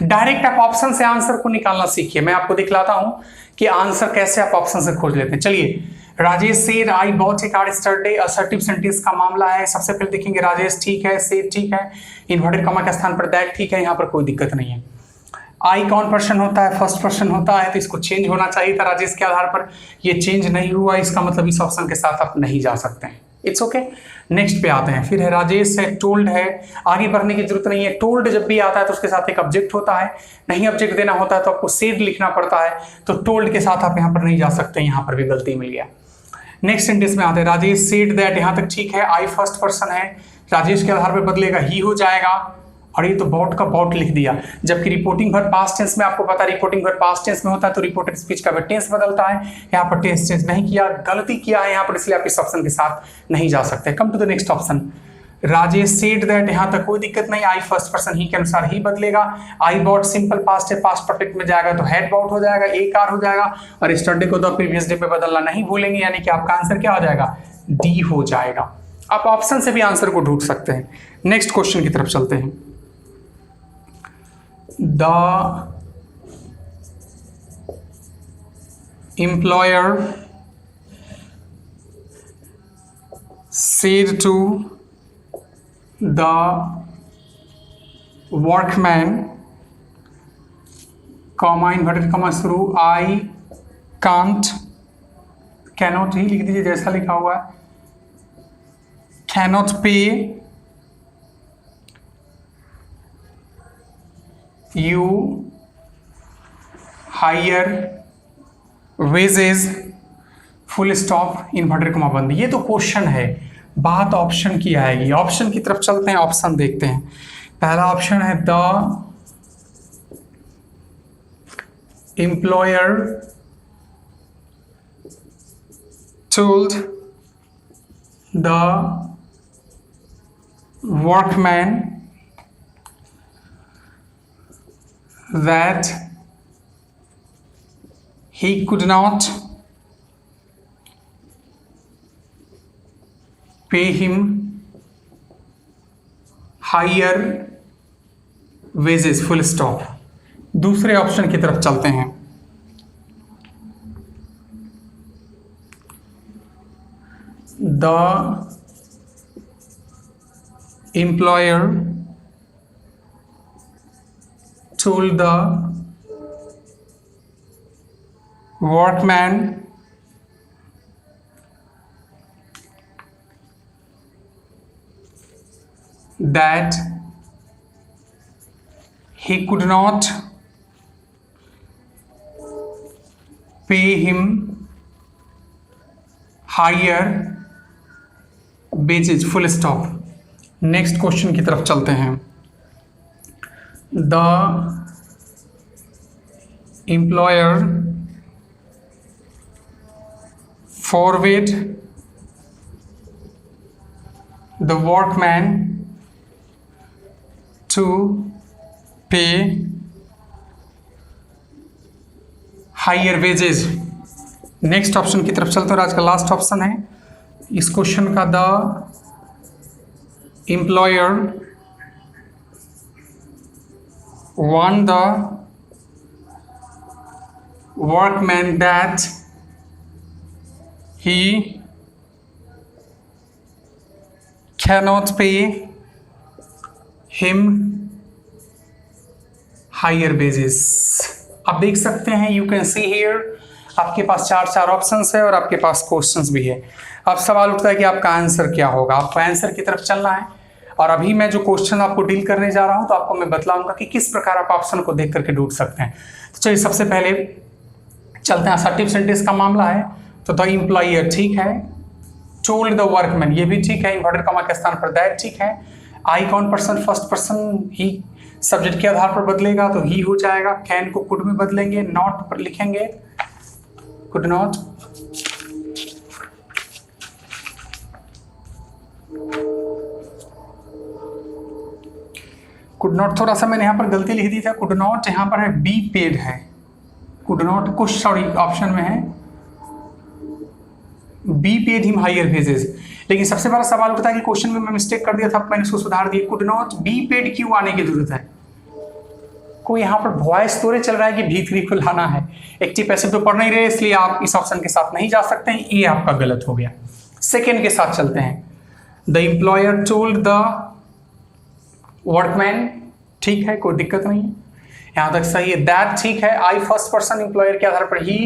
Direct आप option से answer को निकालना सीखिए. मैं आपको दिखलाता हूं कि आंसर कैसे आप ऑप्शन से खोज लेते हैं. चलिए, Rajesh said I bought A car yesterday assertive sentence का मामला है. सबसे पहले देखेंगे राजेश ठीक है, सेड ठीक है, इन्वर्टेड कॉमा के स्थान पर दैट ठीक है, यहां पर कोई दिक्कत नहीं है. आई कौन पर्सन होता है? फर्स्ट पर्सन होता है, तो इसको चेंज होना चाहिए था राजेश के आधार पर. ये चेंज नहीं हुआ, इसका मतलब इस ऑप्शन के साथ आप नहीं जा सकते हैं. It's okay. नेक्स्ट पे आते हैं. फिर है राजेश है, टोल्ड है, आगे बढ़ने की जरूरत नहीं है. टोल्ड जब भी आता है तो उसके साथ एक ऑब्जेक्ट होता है. नहीं ऑब्जेक्ट देना होता है तो आपको सेड लिखना पड़ता है. तो टोल्ड के साथ आप यहाँ पर नहीं जा सकते. यहाँ पर भी गलती मिल गया. नेक्स्ट सेंटेंस में आते हैं. राजेश सेड दैट, यहाँ तक ठीक है. आई फर्स्ट पर्सन है, राजेश के आधार पर बदलेगा ही हो जाएगा. और ये तो बॉट का बॉट लिख दिया, जबकि रिपोर्टिंग वर्ब पास्ट टेंस में आपको पता है रिपोर्टिंग वर्ब पास्ट टेंस में होता है तो रिपोर्टेड स्पीच का भी टेंस बदलता है. यहाँ पर टेंस चेंज नहीं किया, गलती किया है यहाँ पर, इसलिए आप इस ऑप्शन के साथ नहीं जा सकते. Come to the next option. Rajesh said that, यहाँ तक कोई दिक्कत नहीं. आई फर्स्ट पर्सन ही के अनुसार ही बदलेगा. आई बॉट सिंपल पास्ट है, पास्ट परफेक्ट में जाएगा तो हैड बॉट हो जाएगा, ए कार हो जाएगा. और यस्टरडे को द प्रीवियस डे पे बदलना नहीं भूलेंगे, यानी कि आपका आंसर क्या हो जाएगा? डी हो जाएगा. आप ऑप्शन से भी आंसर को ढूंढ सकते हैं. नेक्स्ट क्वेश्चन की तरफ चलते हैं. The employer said to the workman, comma inverted comma शुरू, I can't, cannot ही लिख दीजिए जैसा लिखा हुआ है, cannot pay you higher wages, full stop, inverted comma बंद. ये तो क्वेश्चन है, बात ऑप्शन की आएगी. ऑप्शन की तरफ चलते हैं, ऑप्शन देखते हैं. पहला ऑप्शन है the employer told the workman that he could not pay him higher wages, full stop. दूसरे ऑप्शन की तरफ चलते हैं. The employer told the workman that he could not pay him higher wages, full stop. Next question की तरफ चलते हैं. The employer forbade the workman to pay higher wages. Next option की तरफ चलते हैं. आज का लास्ट ऑप्शन है इस क्वेश्चन का. The employer warned the workman that he cannot pay him higher wages. आप देख सकते हैं, you can see here आपके पास चार ऑप्शंस है और आपके पास क्वेश्चंस भी है। अब सवाल उठता है कि आपका आंसर क्या होगा। आपको आंसर की तरफ चलना है और अभी मैं जो क्वेश्चन आपको डील करने जा रहा हूं तो आपको मैं बतलाऊंगा कि किस प्रकार आप ऑप्शन को देख करके ढूंढ सकते हैं। तो चलिए सबसे पहले चलते हैं, असर्टिव सेंटेंस का मामला है तो द एम्प्लॉयर ठीक है, टोल्ड द वर्कमैन ये भी ठीक है, इन्वर्टेड कॉमा के स्थान पर दैट ठीक है, आई कौन पर्सन फर्स्ट पर्सन ही सब्जेक्ट के आधार पर बदलेगा तो ही हो जाएगा, कैन को कुड में बदलेंगे, नॉट पर लिखेंगे कुड नॉट, कुड नॉट थोड़ा सा मैंने यहाँ पर गलती लिख दी था, कुड नॉट यहाँ पर है बी पेड है, कुड नॉट कुछ सॉरी ऑप्शन में है be paid him higher wages. लेकिन सबसे बड़ा सवाल उठता है कि क्वेश्चन में मैं मिस्टेक कर दिया था, मैंने उसको सुधार दिया, कुड नॉट बी पेड क्यों आने की जरूरत है। कोई यहाँ पर वॉइस तोड़े चल रहा है कि भी थ्री को लाना है, एक्टिव पैसिव तो पढ़ नहीं रहे इसलिए आप इस ऑप्शन के साथ नहीं जा सकते हैं, ये आपका गलत हो गया। सेकेंड के साथ चलते हैं, the employer told the workman ठीक है, कोई दिक्कत नहीं है, यहाँ तक सही है। दैट ठीक है, आई फर्स्ट पर्सन एम्प्लॉयर के आधार पर ही,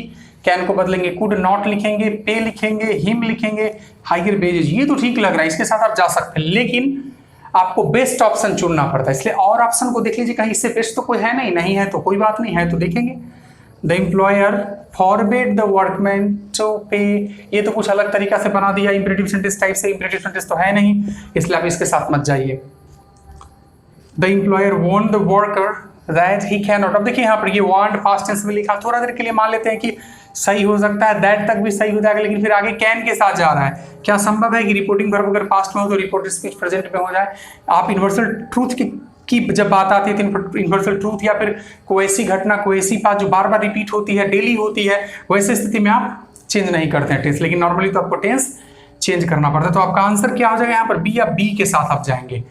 कैन को बदलेंगे, कुड नॉट लिखेंगे, पे लिखेंगे, हिम लिखेंगे, हायर वेजेज ये तो ठीक लग रहा है, इसके साथ आप जा सकते हैं, लेकिन आपको बेस्ट ऑप्शन चुनना पड़ता है। इसलिए और ऑप्शन को देख लीजिए, कहीं इससे बेस्ट तो कोई है नहीं, नहीं है तो कोई बात नहीं, है तो देखेंगे। The employer forbid the workman to pay, ये तो कुछ अलग तरीका से बना दिया इंपरेटिव सेंटेंस टाइप से, इंपरेटिव सेंटेंस तो है नहीं इसलिए आप इसके साथ मत जाइए। The employer warn the worker that he can not, अब देखिए यहाँ पर ये वार्न पास्ट टेंस में लिखा, थोड़ा देर के लिए मान लेते हैं कि सही हो सकता है, दैट तक भी सही हो जाएगा, लेकिन फिर आगे कैन के साथ जा रहा है। क्या संभव है कि रिपोर्टिंग वर्ब अगर पास्ट में हो तो रिपोर्टेड स्पीच प्रेजेंट में हो जाए। आप यूनिवर्सल ट्रूथ की जब बात आती है तो यूनिवर्सल ट्रूथ या फिर कोई ऐसी घटना, कोई ऐसी बात जो बार बार रिपीट होती है, डेली होती है, वैसे स्थिति में आप चेंज नहीं करते हैं टेंस, लेकिन नॉर्मली तो आपको टेंस चेंज करना पड़ता है। तो आपका आंसर क्या हो जाएगा यहाँ पर, बी या बी के साथ आप जाएंगे।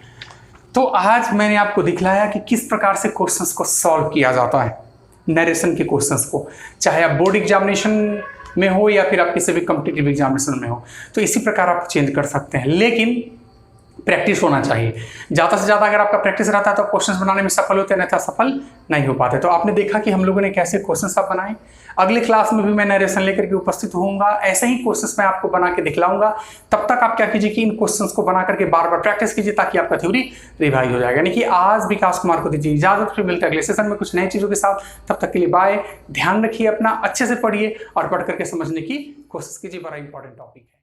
तो आज मैंने आपको दिखलाया कि किस प्रकार से क्वेश्चंस को सॉल्व किया जाता है, नरेशन के क्वेश्चंस को, चाहे आप बोर्ड एग्जामिनेशन में हो या फिर आप किसी भी कॉम्पिटिटिव एग्जामिनेशन में हो, तो इसी प्रकार आप चेंज कर सकते हैं, लेकिन प्रैक्टिस होना चाहिए। ज़्यादा से ज़्यादा अगर आपका प्रैक्टिस रहता है तो क्वेश्चंस बनाने में सफल होते हैं, नहीं तो सफल नहीं हो पाते। तो आपने देखा कि हम लोगों ने कैसे क्वेश्चंस आप बनाए। अगले क्लास में भी मैं नरेशन लेकर के उपस्थित होऊंगा, ऐसे ही क्वेश्चंस मैं आपको बना के दिखलाऊंगा। तब तक आप क्या कीजिए कि इन क्वेश्चंस को बना करके बार बार प्रैक्टिस कीजिए ताकि आपका थ्योरी रिवाइज हो जाएगा। यानी कि आज विकास कुमार को दीजिए इजाजत, फिर मिलते हैं अगले सेशन में कुछ नई चीज़ों के साथ। तब तक के लिए बाय, ध्यान रखिए अपना, अच्छे से पढ़िए और पढ़ करके समझने की कोशिश कीजिए, बड़ा इंपॉर्टेंट टॉपिक है।